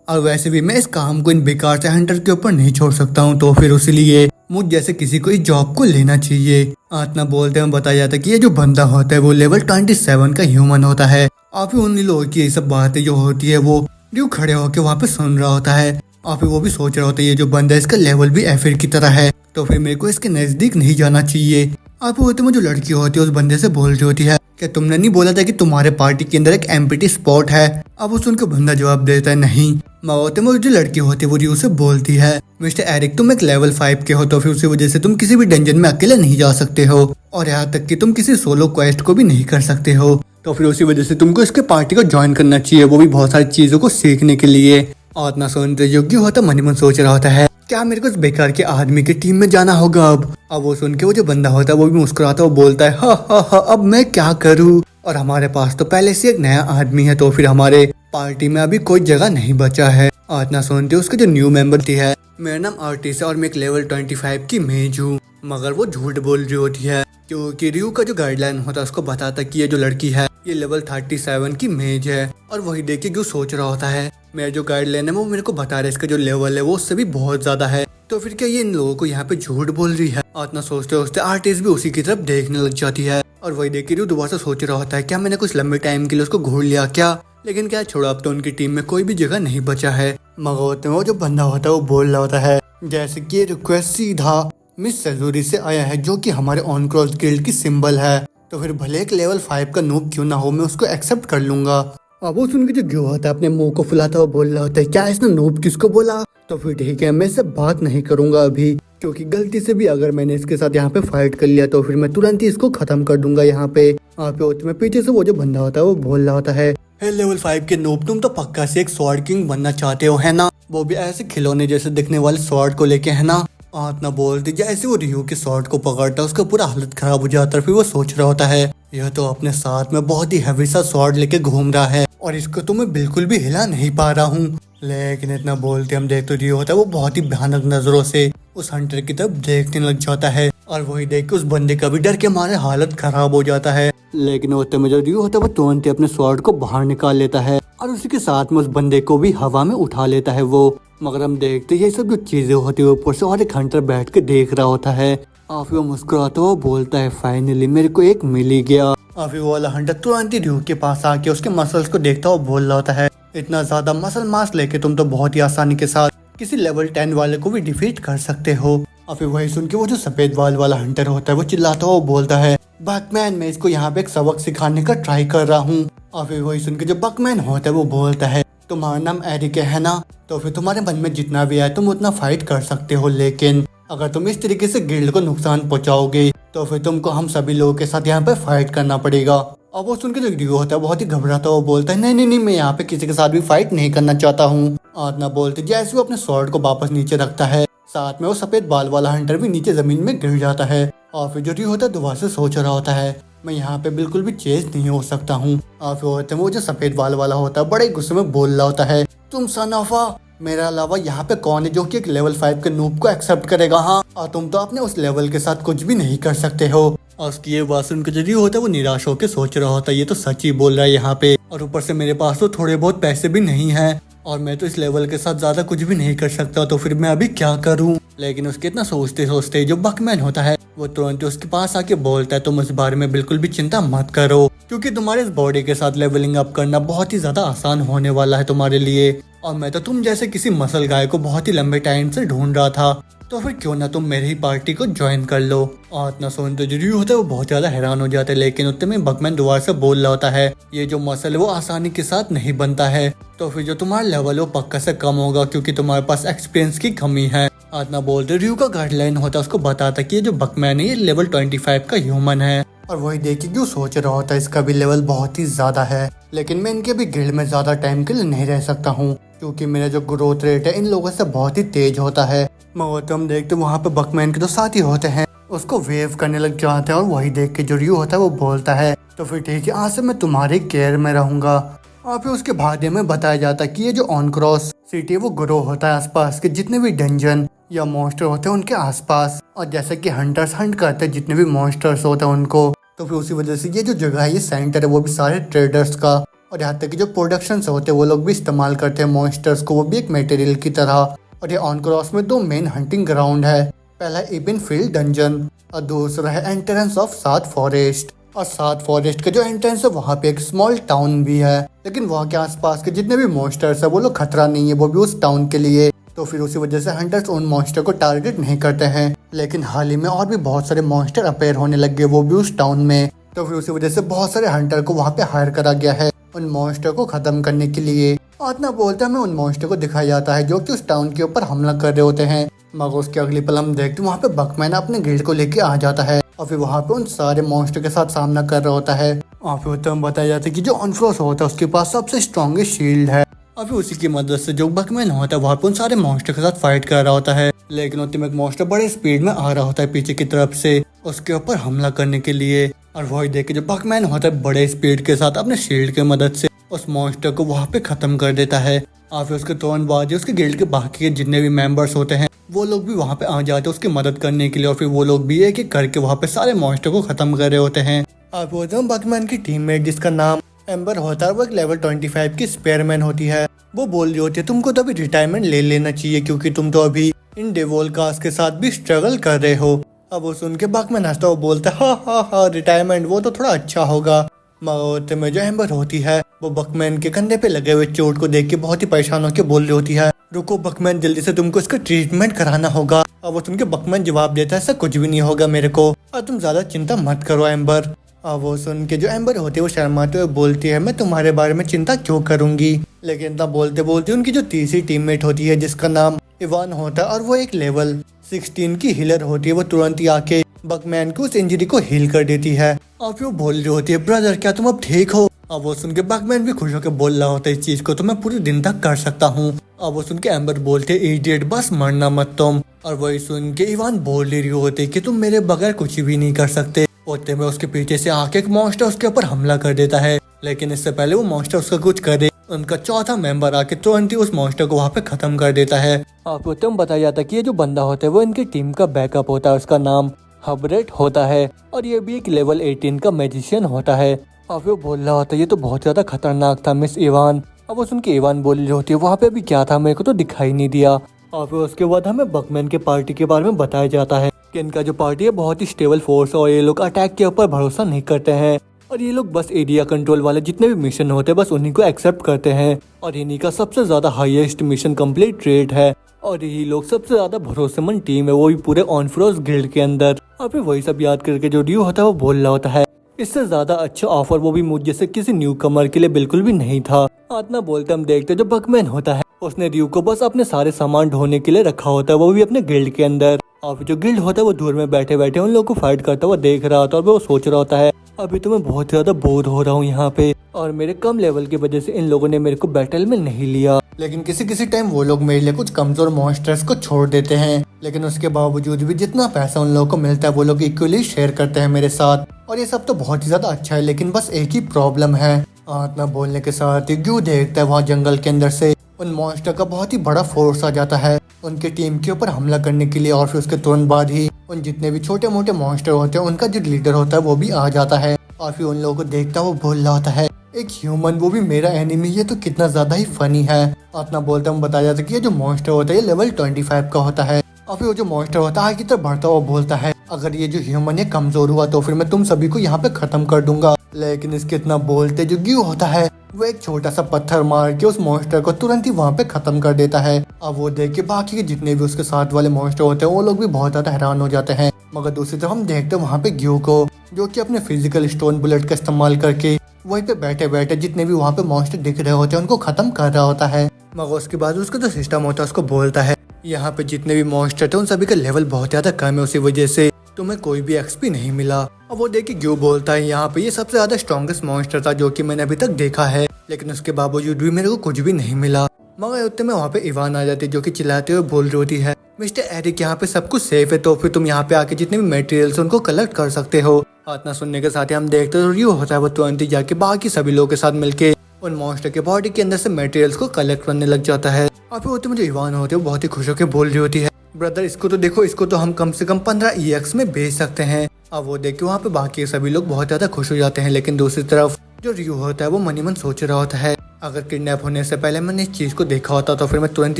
और वैसे भी मैं इस काम को इन बेकार से हंटर के ऊपर नहीं छोड़ सकता हूँ तो फिर इसीलिए मुझ जैसे किसी को इस जॉब को लेना चाहिए। आतना बोलते हैं बताया जाता है कि ये जो बंदा होता है वो लेवल 27 का ह्यूमन होता है। और फिर उन लोगों की ये सब बातें जो होती है वो ड्यू खड़े होकर वहाँ पे सुन रहा होता है। और फिर वो भी सोच रहा होता है ये जो बंदा है इसका लेवल भी एफिर की तरह है तो फिर मेरे को इसके नजदीक नहीं जाना चाहिए। आप होते में जो लड़की होती है उस बंदे से बोल रही होती है क्या तुमने नहीं बोला था कि तुम्हारे पार्टी के अंदर एक एम्प्टी स्पॉट है। अब उस उनका बंदा जवाब देता है नहीं। होते में जो लड़की होती है वो उसे बोलती है मिस्टर एरिक तुम एक लेवल 5 के हो तो फिर उसी वजह से तुम किसी भी डंजन में अकेले नहीं जा सकते हो और यहाँ तक कि तुम किसी सोलो क्वेस्ट को भी नहीं कर सकते हो तो फिर उसी वजह से तुमको इसके पार्टी को ज्वाइन करना चाहिए वो भी बहुत सारी चीजों को सीखने के लिए। और इतना सुनते योग्य होता मन ही मन सोच रहा होता है क्या मेरे को इस बेकार के आदमी की टीम में जाना होगा अब वो सुन के वो जो बंदा होता है वो भी मुस्कुराता है वो बोलता है हा अब मैं क्या करूँ और हमारे पास तो पहले से एक नया आदमी है तो फिर हमारे पार्टी में अभी कोई जगह नहीं बचा है। और इतना सुनते उसके जो न्यू मेंबर थी है मेरा नाम आर्टिस्ट है और मैं एक लेवल 25 की मेज हूँ। मगर वो झूठ बोल रही होती है क्योंकि रियू का जो गाइडलाइन होता है उसको बताता कि ये जो लड़की है ये लेवल 37 की मेज है। और वही देख के क्यों सोच रहा होता है मेरा जो गाइडलाइन है वो मेरे को बता रहा है इसका जो लेवल है वो उससे भी बहुत ज्यादा है तो फिर क्या ये इन लोगों को यहाँ पे झूठ बोल रही है। और इतना सोचते सोचते आर्टिस्ट भी उसी की तरफ देखने लग जाती है। और वही देख के रियू दोबारा से सोच रहा होता है क्या मैंने कुछ लंबे टाइम के लिए उसको घूर लिया क्या। लेकिन क्या छोड़ा अब तो उनकी टीम में कोई भी जगह नहीं बचा है। मगर होते में वो जो बंदा होता है वो बोल रहा होता है जैसे कि ये रिक्वेस्ट सीधा मिस सेजूरी से आया है जो कि हमारे ऑन क्रॉस गिल्ड की सिंबल है तो फिर भले एक लेवल 5 का नूब क्यों ना हो मैं उसको एक्सेप्ट कर लूंगा। अब वो सुन के जो क्यों होता है अपने मुंह को फुलाता हुआ बोल रहा होता है क्या इसने नूब किसको बोला तो फिर ठीक है मैं इससे बात नहीं करूंगा अभी क्योंकि गलती से भी अगर मैंने इसके साथ यहाँ पे फाइट कर लिया तो फिर मैं तुरंत ही इसको खत्म कर दूंगा यहाँ पे। होते में पीछे से वो जो बंदा होता है वो बोल रहा होता है लेवल 5 के नूब तुम तो पक्का से एक स्वॉर्ड किंग बनना चाहते हो है ना वो भी ऐसे खिलौने जैसे दिखने वाले स्वॉर्ड को लेके है ना। इतना बोलती जैसे वो रियू के स्वॉर्ड को पकड़ता है उसका पूरा हालत खराब हो जाता है। फिर वो सोच रहा होता है यह तो अपने साथ में बहुत ही हैवी सा स्वॉर्ड लेके घूम रहा है और इसको तो मैं बिल्कुल भी हिला नहीं पा रहा हूँ। लेकिन इतना बोलते हम देख तो रियू होता है वो बहुत ही भयानक नजरों से उस हंटर की तरफ देखने लग जाता है। और वही देख के उस बंदे का भी डर के मारे हालत खराब हो जाता है। लेकिन होते में जो रियू होता है वो तुरंत अपने स्वॉर्ड को बाहर निकाल लेता है और उसी के साथ में उस बंदे को भी हवा में उठा लेता है वो। मगर हम देखते ये सब जो चीजें होती है ऊपर से और एक हंटर बैठ के देख रहा होता है। फिर वो मुस्कुराता हुआ बोलता है फाइनली मेरे को एक मिल ही गया। फिर वो वाला हंटर तुरंत ही रियू के पास आके उसके मसल्स को देखता हुआ बोल रहा होता है इतना ज्यादा मसल मास लेके तुम तो बहुत ही आसानी के साथ किसी लेवल 10 वाले को भी डिफीट कर सकते हो। और फिर वही सुन के वो जो सफेद बाल वाला हंटर होता है वो चिल्लाता हुआ बोलता है, बकमैन मैं इसको यहाँ पे एक सबक सिखाने का ट्राई कर रहा हूँ। और फिर वही सुन के जो बकमैन होता है वो बोलता है, तुम्हारा नाम एरिक है ना, तो फिर तुम्हारे मन में जितना भी आए तुम उतना फाइट कर सकते हो, लेकिन अगर तुम इस तरीके से गिल्ड को नुकसान पहुंचाओगे तो फिर तुमको हम सभी लोगों के साथ यहाँ पे फाइट करना पड़ेगा। और वो सुन के जो रियो होता है बहुत ही घबराता हुआ बोलता है, नहीं नहीं नहीं मैं यहाँ पे किसी के साथ भी फाइट नहीं करना चाहता हूँ। आतना बोलते जैसे वो अपने स्वॉर्ड को वापस नीचे रखता है, साथ में वो सफेद बाल वाला हंटर भी नीचे जमीन में गिर जाता है। और फिर जो रियो होता है दोबारा से सोच रहा होता है, मैं यहाँ पे बिल्कुल भी चेंज नहीं हो सकता हूँ। और फिर होते वो जो सफेद बाल वाला होता है बड़े गुस्से में बोल रहा होता है, तुम सनाफा मेरा अलावा यहाँ पे कौन है जो कि एक लेवल 5 के नूब को एक्सेप्ट करेगा, हाँ, और तुम तो अपने उस लेवल के साथ कुछ भी नहीं कर सकते हो। और उसकी ये बात सुनकर जो रियो होता है वो निराश होकर सोच रहा होता है, ये तो सच ही बोल रहा है यहाँ पे, और ऊपर से मेरे पास तो थोड़े बहुत पैसे भी नहीं है और मैं तो इस लेवल के साथ ज्यादा कुछ भी नहीं कर सकता, तो फिर मैं अभी क्या करूँ। लेकिन उसके इतना सोचते सोचते जो बकमैन होता है वो तुरंत उसके पास आके बोलता है, तुम इस बारे में बिल्कुल भी चिंता मत करो, क्योंकि तुम्हारे इस बॉडी के साथ लेवलिंग अप करना बहुत ही ज्यादा आसान होने वाला है तुम्हारे लिए, और मैं तो तुम जैसे किसी मसल गाय को बहुत ही लंबे टाइम से ढूंढ रहा था, तो फिर क्यों ना तुम मेरी ही पार्टी को ज्वाइन कर लो। और इतना सुनते जो रियो होता है वो बहुत ज्यादा हैरान हो जाता है, लेकिन उतने में बकमैन दोबारा से बोल रहा होता है, ये जो मसल है वो आसानी के साथ नहीं बनता है, तो फिर जो तुम्हारा लेवल वो पक्का से कम होगा क्योंकि तुम्हारे पास एक्सपीरियंस की कमी है। आतना बोलते रियो का गाइडलाइन होता है उसको बताता कि ये जो बकमैन है ये लेवल 25 का ह्यूमन है, और वही देखिए क्यों सोच रहा होता है इसका भी लेवल बहुत ही ज्यादा है, लेकिन मैं इनके भी गिल्ड में ज्यादा टाइम के लिए नहीं रह सकता हूँ क्योंकि मेरा जो ग्रोथ रेट है इन लोगों से बहुत ही तेज होता है। मगर तो हम देखते वहाँ पे बकमैन के जो साथी होते हैं उसको वेव करने लग जाते हैं, और वही देख के जो रियो होता है वो बोलता है, तो फिर ठीक है आज से मैं तुम्हारे केयर में रहूंगा। और फिर उसके बाद में बताया जाता है कि ये जो ऑन क्रॉस सिटी है वो ग्रो होता है आसपास के जितने भी डंजन या मॉन्स्टर होते हैं उनके आसपास, और जैसे कि हंटर्स हंट करते हैं जितने भी मॉन्स्टर्स होते हैं उनको, तो फिर उसी वजह से ये जो जगह है ये सेंटर है वो भी सारे ट्रेडर्स का, और यहाँ तक कि जो प्रोडक्शन होते हैं वो लोग भी इस्तेमाल करते हैं मॉन्स्टर्स को, वो भी एक मटेरियल की तरह। और ये ऑन क्रॉस में दो मेन हंटिंग ग्राउंड है, पहला इबन फील्ड डंजन और दूसरा है एंट्रेंस ऑफ सात फॉरेस्ट। और सात फॉरेस्ट का जो एंट्रेंस है वहाँ पे एक स्मॉल टाउन भी है, लेकिन वहाँ के आसपास के जितने भी मॉन्स्टर्स है वो लोग खतरा नहीं है, वो भी उस टाउन के लिए, तो फिर उसी वजह से हंटर्स उन मॉन्स्टर को टारगेट नहीं करते हैं। लेकिन हाल ही में और भी बहुत सारे मॉन्स्टर अपेयर होने लग गए वो भी उस टाउन में, तो फिर उसी वजह से बहुत सारे हंटर को वहाँ पे हायर करा गया है उन मॉन्स्टर को खत्म करने के लिए। आतना बोलता हमें उन मॉन्स्टर को दिखाया जाता है जो कि उस टाउन के ऊपर हमला कर रहे होते हैं, मगर उसके अगली पल हम देखते वहाँ पे बकमैन अपने गिल्ड को लेके आ जाता है और फिर वहाँ पे उन सारे मॉन्स्टर के साथ सामना कर रहा होता है। और फिर तो हम बताया जाता है कि जो ऑनफ्लोस होता है उसके पास सबसे स्ट्रॉन्गेस्ट शील्ड है, और फिर उसी की मदद से जो बकमैन होता है वहाँ पे उन सारे मॉन्स्टर के साथ फाइट कर रहा होता है, लेकिन उतने में एक मॉन्स्टर बड़े स्पीड में आ रहा होता है पीछे की तरफ से उसके ऊपर हमला करने के लिए, और वही देख के जो बकमैन होता है बड़े स्पीड के साथ अपने शील्ड की मदद से उस मॉन्स्टर को वहाँ पे खत्म कर देता है। और फिर उसके तुरंत बाद उसके गिल्ड के बाकी के जितने भी मेंबर्स होते हैं वो लोग भी वहाँ पे आ जाते हैं उसकी मदद करने के लिए, और फिर वो लोग भी एक एक करके वहाँ पे सारे मॉन्स्टर को खत्म कर रहे होते हैं। आप बोलते हैं बकमैन की टीममेट जिसका नाम एम्बर होता है वो एक लेवल 25 की स्पेयरमैन होती है, वो बोल रही होती है तुमको तो अभी रिटायरमेंट ले लेना चाहिए क्योंकि तुम तो अभी इन डेवोल कास्ट के साथ भी स्ट्रगल कर रहे हो। अब वो सुन के बकमैन हंसता वो बोलता है हाँ रिटायरमेंट वो तो थोड़ा अच्छा होगा। मगर में जो एम्बर होती है वो बकमैन के कंधे पे लगे हुए चोट को देख के बहुत ही परेशान होकर बोल रही होती है, रुको बकमैन जल्दी से तुमको इसका ट्रीटमेंट कराना होगा। और वो सुन के बकमैन जवाब देता है ऐसा कुछ भी नहीं होगा मेरे को, और तुम ज्यादा चिंता मत करो एम्बर। और वो सुन के जो एम्बर होती है वो शर्माते हुए बोलती है मैं तुम्हारे बारे में चिंता क्यों करूंगी। लेकिन इतना बोलते बोलते उनकी जो तीसरी टीममेट होती है जिसका नाम इवान होता है और वो एक लेवल 16 की हीलर होती है, वो तुरंत ही आके बकमैन को उस इंजरी को हील कर देती है। और फिर वो बोल रही होती है ब्रदर क्या तुम अब ठीक हो। और वो सुन के बकमैन भी खुश होकर बोल रहा होता है इस चीज को तो मैं पूरे दिन तक कर सकता हूँ। और वो सुन के एम्बर बोलते इडियट बस मरना मत तुम। और वही सुन के इवान बोल रही होती कि तुम मेरे बगैर कुछ भी नहीं कर सकते। होते में उसके पीछे से आके एक मॉन्स्टर उसके ऊपर हमला कर देता है, लेकिन इससे पहले वो मॉन्स्टर उसका कुछ करे उनका चौथा मेंबर आके तुरंत ही उस मॉन्स्टर को वहाँ पे खत्म कर देता है। आपको तुम बताया जाता है कि ये जो बंदा होता है वो इनकी टीम का बैकअप होता है, उसका नाम हबरेट होता है और ये भी एक लेवल 18 का मैजिशियन होता है। और वो बोल रहा होता है ये तो बहुत ज्यादा खतरनाक था मिस इवान। अब वो सुन के इवान बोल रही होती है वहाँ पे भी क्या था मेरे को तो दिखाई नहीं दिया। और फिर उसके बाद हमें बकमैन के पार्टी के बारे में बताया जाता है कि इनका जो पार्टी है बहुत ही स्टेबल फोर्स है और ये लोग अटैक के ऊपर भरोसा नहीं करते हैं और ये लोग बस एरिया कंट्रोल वाले जितने भी मिशन होते हैं बस उन्हीं को एक्सेप्ट करते हैं और इन्हीं का सबसे ज्यादा हाईएस्ट मिशन कंप्लीट रेट है। और यही लोग सबसे ज्यादा भरोसेमंद टीम है, वो भी पूरे ऑनफ्रोज गिल्ड के अंदर। और फिर वही सब याद करके जो ड्यू होता है वो बोल रहा होता है इससे ज्यादा अच्छा ऑफर वो भी मुझ जैसे किसी न्यू कमर के लिए बिल्कुल भी नहीं था। इतना बोलते हम देखते जो बकमैन होता है उसने ड्यू को बस अपने सारे सामान ढोने के लिए रखा होता है, वो भी अपने गिल्ड के अंदर। और जो गिल्ड होता है वो दूर में बैठे बैठे उन लोगों को फाइट करता हुआ देख रहा होता है और वो सोच रहा होता है अभी तो मैं बहुत ज्यादा बोर हो रहा हूँ यहाँ पे, और मेरे कम लेवल की वजह से इन लोगों ने मेरे को बैटल में नहीं लिया। लेकिन किसी किसी टाइम वो लोग मेरे लिए कुछ कमजोर मॉन्स्टर्स को छोड़ देते हैं, लेकिन उसके बावजूद भी जितना पैसा उन लोगों को मिलता है वो लोग इक्वली शेयर करते हैं मेरे साथ। और ये सब तो बहुत ही ज्यादा अच्छा है, लेकिन बस एक ही प्रॉब्लम है। इतना बोलने के साथ ही ग्यू देखता है वहाँ जंगल के अंदर से उन मॉन्स्टर का बहुत ही बड़ा फोर्स आ जाता है उनके टीम के ऊपर हमला करने के लिए। और फिर उसके तुरंत बाद ही उन जितने भी छोटे मोटे मॉन्स्टर होते हैं उनका जो लीडर होता है वो भी आ जाता है। और फिर उन लोगों को देखता वो बोल रहा होता है एक ह्यूमन, वो भी मेरा एनिमी, ये तो कितना ज्यादा ही फनी है। इतना बोलते हम बताया जाता है कि ये जो मॉन्स्टर होता है ये लेवल 25 का होता है। और फिर वो जो मॉन्स्टर होता है आगे की तरफ बढ़ता हुआ बोलता है अगर ये जो ह्यूमन है कमजोर हुआ तो फिर मैं तुम सभी को यहाँ पे खत्म कर दूंगा। लेकिन इसके इतना बोलते जो ग्यू होता है वो एक छोटा सा पत्थर मार के उस मॉन्स्टर को तुरंत ही वहाँ पे खत्म कर देता है। अब वो देख के बाकी के जितने भी उसके साथ वाले मॉन्स्टर होते हैं वो लोग भी बहुत ज्यादा हैरान हो जाते हैं। मगर दूसरी तरफ हम देखते हैं वहाँ पे ग्यू को जो कि अपने फिजिकल स्टोन बुलेट का इस्तेमाल करके वहीं पे बैठे बैठे जितने भी वहाँ पे मॉन्स्टर दिख रहे होते हैं उनको खत्म कर रहा होता है। मगर उसके बाद उसका जो सिस्टम होता है उसको बोलता है यहाँ पे जितने भी मॉन्स्टर थे उन सभी का लेवल बहुत ज्यादा कम है, उसी वजह से तुम्हें कोई भी एक्सपी नहीं मिला। अब वो देख के ग्यू बोलता है यहाँ पे ये सबसे ज्यादा स्ट्रॉन्गेस्ट मॉन्स्टर था जो कि मैंने अभी तक देखा है, लेकिन उसके बावजूद भी मेरे को कुछ भी नहीं मिला। मगर उतने में वहाँ पे इवान आ जाती है जो कि चिल्लाते हुए बोल रही होती है मिस्टर एरिक यहाँ पे सब कुछ सेफ है, तो फिर तुम यहाँ पे आके जितने भी मटेरियल्स उनको कलेक्ट कर सकते हो। इतना सुनने के साथ ही हम देखते तो ड्यू होता है वो तुरंत ही जाके बाकी सभी लोगों के साथ मिलके उन मॉन्स्टर के बॉडी के अंदर से मटेरियल्स को कलेक्ट करने लग जाता है। और फिर उतने में जो इवान होते हैं वो बहुत ही खुश होकर बोल रही होती है ब्रदर इसको तो देखो, इसको तो हम कम से कम 15 EX में बेच सकते हैं। अब वो देख के वहाँ पे बाकी सभी लोग बहुत ज्यादा खुश हो जाते हैं, लेकिन दूसरी तरफ जो रियो होता है वो मन ही मन सोच रहा होता है अगर किडनैप होने से पहले मैंने इस चीज को देखा होता तो फिर मैं तुरंत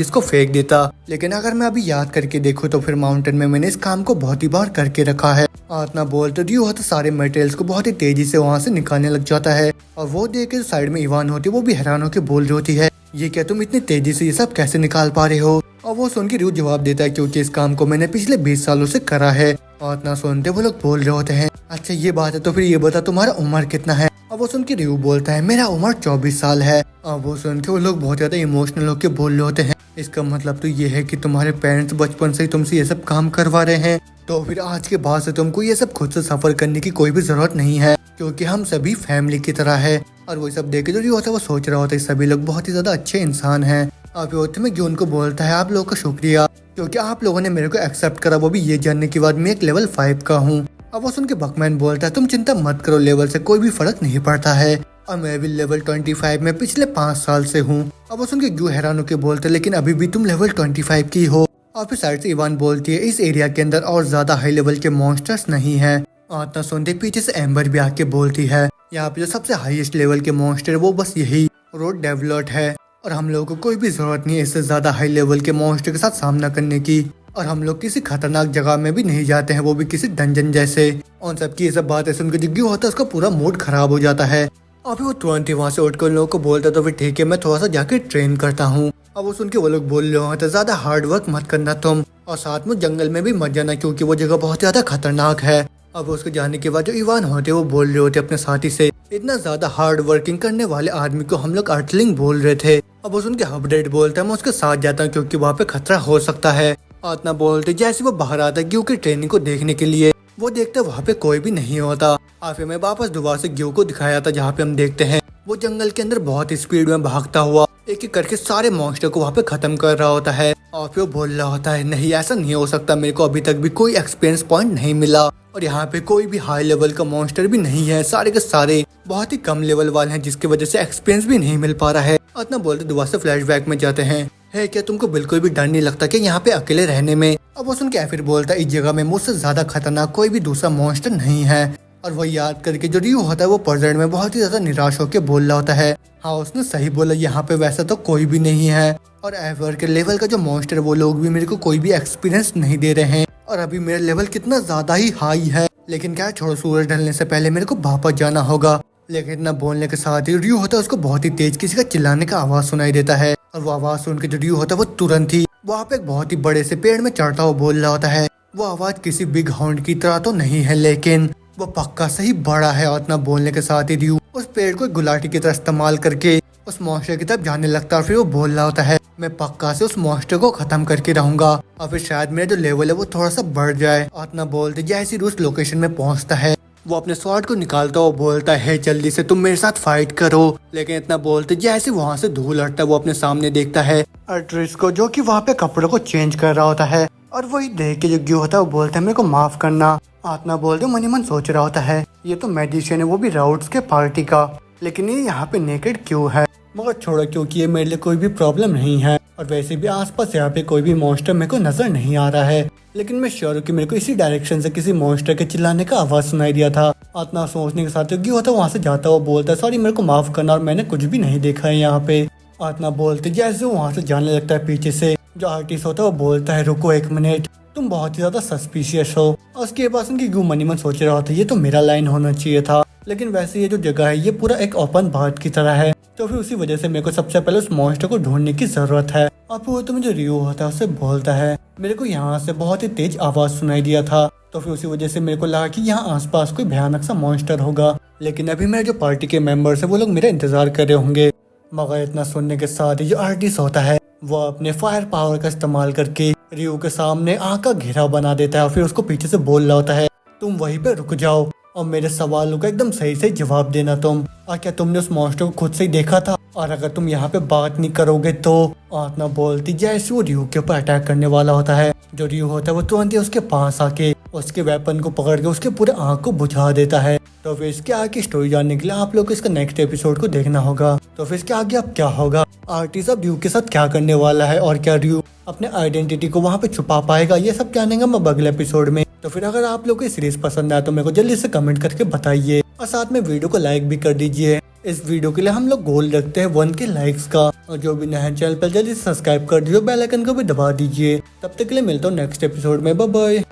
इसको फेंक देता, लेकिन अगर मैं अभी याद करके देखूँ तो फिर माउंटेन में मैंने इस काम को बहुत ही बार करके रखा है। इतना बोलते रियो होता सारे मटेरियल्स को बहुत ही तेजी से वहाँ से निकालने लग जाता है। और वो देख के साइड में इवान होती है वो भी हैरान होकर बोल रही होती है ये क्या तुम इतनी तेजी से ये सब कैसे निकाल पा रहे हो। और वो सुन के रियो जवाब देता है क्योंकि इस काम को मैंने पिछले 20 सालों से करा है। और इतना सुनते वो लोग बोल रहे होते हैं अच्छा ये बात है, तो फिर ये बता तुम्हारा उम्र कितना है। और वो सुन के रियो बोलता है मेरा उम्र 24 साल है। और वो सुन के वो लोग बहुत ज्यादा इमोशनल होकर बोल रहे होते हैं इसका मतलब तो ये है कि तुम्हारे पेरेंट्स बचपन से ही तुमसे ये सब काम करवा रहे हैं, तो फिर आज के बाद से तुमको ये सब खुद से सफर करने की कोई भी जरूरत नहीं है क्योंकि हम सभी फैमिली की तरह है। और वो सब देख के जो रियो होता है वो सोच रहा होता है सभी लोग बहुत ही ज्यादा अच्छे इंसान हैं। और फिर में जो उनको बोलता है आप लोगों का शुक्रिया क्योंकि आप लोगों ने मेरे को एक्सेप्ट करा, वो भी ये जानने के बाद मैं एक लेवल 5 का हूँ। अब वो सुन के बकमैन बोलता है तुम चिंता मत करो, लेवल से कोई भी फर्क नहीं पड़ता है और मैं भी लेवल 25 में पिछले 5 साल से हूँ। अब वो सुन के ग्यू हैरान होकर बोलते लेकिन अभी भी तुम लेवल 25 की हो। और फिर साइड से इवान बोलती है इस एरिया के अंदर और ज्यादा हाई लेवल के मॉन्स्टर्स नहीं है। और इतना सुनते पीछे से एम्बर भी आके बोलती है यहाँ पे जो सबसे हाईएस्ट लेवल के मॉन्स्टर वो बस यही रोड डेवलप्ड है और हम लोगों को कोई भी जरूरत नहीं है इससे ज्यादा हाई लेवल के मॉन्स्टर के साथ सामना करने की। और हम लोग किसी खतरनाक जगह में भी नहीं जाते हैं, वो भी किसी डंजन जैसे। और सबकी ये सब बातें सुनकर जो ग्यू होता है उसका पूरा मूड खराब हो जाता है। और फिर वो तुरंत ही वहाँ से उठकर उन लोगों को बोलता तो फिर ठीक है मैं थोड़ा सा जाके ट्रेन करता हूँ। अब वो सुन के वो लोग बोल रहे होते ज्यादा हार्ड वर्क मत करना तुम, और साथ में जंगल में भी मत जाना क्योंकि वो जगह बहुत ज्यादा खतरनाक है। अब उसके जाने के बाद जो इवान होते वो बोल रहे होते अपने साथी से इतना ज्यादा हार्ड वर्किंग करने वाले आदमी को हम लोग अर्टलिंग बोल रहे थे। अब वो सुन के अपडेट बोलता है मैं उसके साथ जाता हूँ क्योंकि वहाँ पे खतरा हो सकता है। और इतना बोलते जैसे वो बाहर आता है ग्यू की ट्रेनिंग को देखने के लिए, वो देखते वहाँ पे कोई भी नहीं होता। और फिर मैं वापस दोबारा से ग्यू को दिखाया था जहाँ पे हम देखते हैं वो जंगल के अंदर बहुत स्पीड में भागता हुआ एक एक करके सारे मॉन्स्टर को वहाँ पे खत्म कर रहा होता है। और फिर वो बोल रहा होता है नहीं ऐसा नहीं हो सकता, मेरे को अभी तक भी कोई एक्सपीरियंस पॉइंट नहीं मिला और यहाँ पे कोई भी हाई लेवल का मॉन्स्टर भी नहीं है, सारे के सारे बहुत ही कम लेवल वाले हैं जिसकी वजह से एक्सपीरियंस भी नहीं मिल पा रहा है। इतना बोलते दोबारा से फ्लैशबैक में जाते हैं है क्या तुमको बिल्कुल भी डर नहीं लगता कि यहाँ पे अकेले रहने में। अब वो सुन के फिर बोलता है इस जगह में मुझसे ज्यादा खतरनाक कोई भी दूसरा मॉन्स्टर नहीं है। और वो याद करके जो रियो होता है वो प्रेजेंट में बहुत ही ज्यादा निराश होकर बोल रहा होता है हाँ उसने सही बोला, यहाँ पे वैसा तो कोई भी नहीं है और एवर के लेवल का जो मॉन्स्टर वो लोग भी मेरे को कोई भी एक्सपीरियंस नहीं दे रहे हैं और अभी मेरा लेवल कितना ज्यादा ही हाई है। लेकिन क्या छोड़ो, सूरज ढलने से पहले मेरे को वापस जाना होगा। लेकिन इतना बोलने के साथ ही रियो होता है उसको बहुत ही तेज किसी का चिल्लाने का आवाज सुनाई देता है और वो आवाज सुन के जो रियो होता है वो तुरंत ही वहाँ पे एक बहुत ही बड़े से पेड़ में चढ़ता हुआ बोल रहा होता है। वो आवाज किसी बिग हाउंड की तरह तो नहीं है, लेकिन वो पक्का सही बड़ा है। और इतना बोलने के साथ ही रयू उस पेड़ को एक गुलाटी की तरह इस्तेमाल करके उस मॉन्स्टर की तरफ जाने लगता है। फिर वो बोल रहा होता है, मैं पक्का से उस मॉन्स्टर को खत्म करके रहूंगा और फिर शायद मेरा जो लेवल है वो थोड़ा सा बढ़ जाए। और इतना बोलते जैसे ही उस लोकेशन में पहुंचता है, वो अपने स्वॉर्ड को निकालता हुआ बोलता है, जल्दी से तुम मेरे साथ फाइट करो। लेकिन इतना बोलते जैसे वहाँ से धूल हटता है, वो अपने सामने देखता है अर्ट्रिस को, जो कि वहाँ पे कपड़ों को चेंज कर रहा होता है। और वही देख के जो ग्यू होता है वो बोलता है, मेरे को माफ करना। आत्मा बोलते मन ही मन सोच रहा होता है, ये तो मैजिशियन है, वो भी राउट्स के पार्टी का, लेकिन ये यहाँ पे नेकेड क्यों है। मगर छोड़ो, क्योंकि ये मेरे लिए कोई भी प्रॉब्लम नहीं है और वैसे भी आसपास यहाँ पे कोई भी मॉन्स्टर मेरे को नजर नहीं आ रहा है। लेकिन मैं श्योर हूँ कि मेरे को इसी डायरेक्शन से किसी मॉन्स्टर के चिल्लाने का आवाज सुनाई दिया था। आत्मा सोचने के साथ जो होता है वहाँ से जाता हुआ बोलता है, सॉरी मेरे को माफ करना और मैंने कुछ भी नहीं देखा है यहाँ पे। आत्मा बोलते जैसे वो वहाँ से जाने लगता है, पीछे से जो आर्टिस्ट होता है वो बोलता है, रुको एक मिनट, तुम बहुत ही ज्यादा सस्पिशियस हो। और उसके पास उनकी ग्यू मनी मन सोच रहा होता है, ये तो मेरा लाइन होना चाहिए था, लेकिन वैसे ये जो जगह है ये पूरा एक ओपन बार्ड की तरह है, तो फिर उसी वजह से मेरे को सबसे पहले उस मॉन्स्टर को ढूंढने की जरूरत है। और फिर वो तो मुझे रियो होता है उससे बोलता है, मेरे को यहाँ से बहुत ही तेज आवाज सुनाई दिया था, तो फिर उसी वजह से मेरे को लगा कि यहाँ आसपास कोई भयानक सा मॉन्स्टर होगा। लेकिन अभी मेरे जो पार्टी के मेंबर्स है वो लोग मेरा इंतजार कर रहे होंगे। मगर इतना सुनने के साथ ही जो आर्टिस्ट होता है वो अपने फायर पावर का इस्तेमाल करके रियो के सामने आग का घेराव बना देता है और फिर उसको पीछे से बोल रहा होता है, तुम वहीं पे रुक जाओ और मेरे सवालों का एकदम सही सही जवाब देना तुम। और क्या तुमने उस मॉन्स्टर को खुद से ही देखा था? और अगर तुम यहाँ पे बात नहीं करोगे तो। आत्मा बोलती जैसे वो रियो के ऊपर अटैक करने वाला होता है, जो रियो होता है वो तुरंत ही उसके पास आके उसके वेपन को पकड़ के उसके पूरे आँख को बुझा देता है। तो फिर इसके आगे की स्टोरी जानने के लिए आप लोग को इसका नेक्स्ट एपिसोड को देखना होगा। तो फिर इसके आगे अब क्या होगा, आर्टिस्ट अब रियो के साथ क्या करने वाला है और क्या रियो अपने आइडेंटिटी को वहाँ पे छुपा पाएगा, ये सब जानेंगे मैं अगले एपिसोड में। तो फिर अगर आप लोग को सीरीज पसंद आया तो मेरे को जल्दी से कमेंट करके बताइए और साथ में वीडियो को लाइक भी कर दीजिए। इस वीडियो के लिए हम लोग गोल रखते हैं 1 के लाइक्स का, और जो भी नया चैनल पर जल्दी से सब्सक्राइब कर दीजिए, बेल आइकन को भी दबा दीजिए। तब तक के लिए मिलता हूँ नेक्स्ट एपिसोड में, बाय बाय।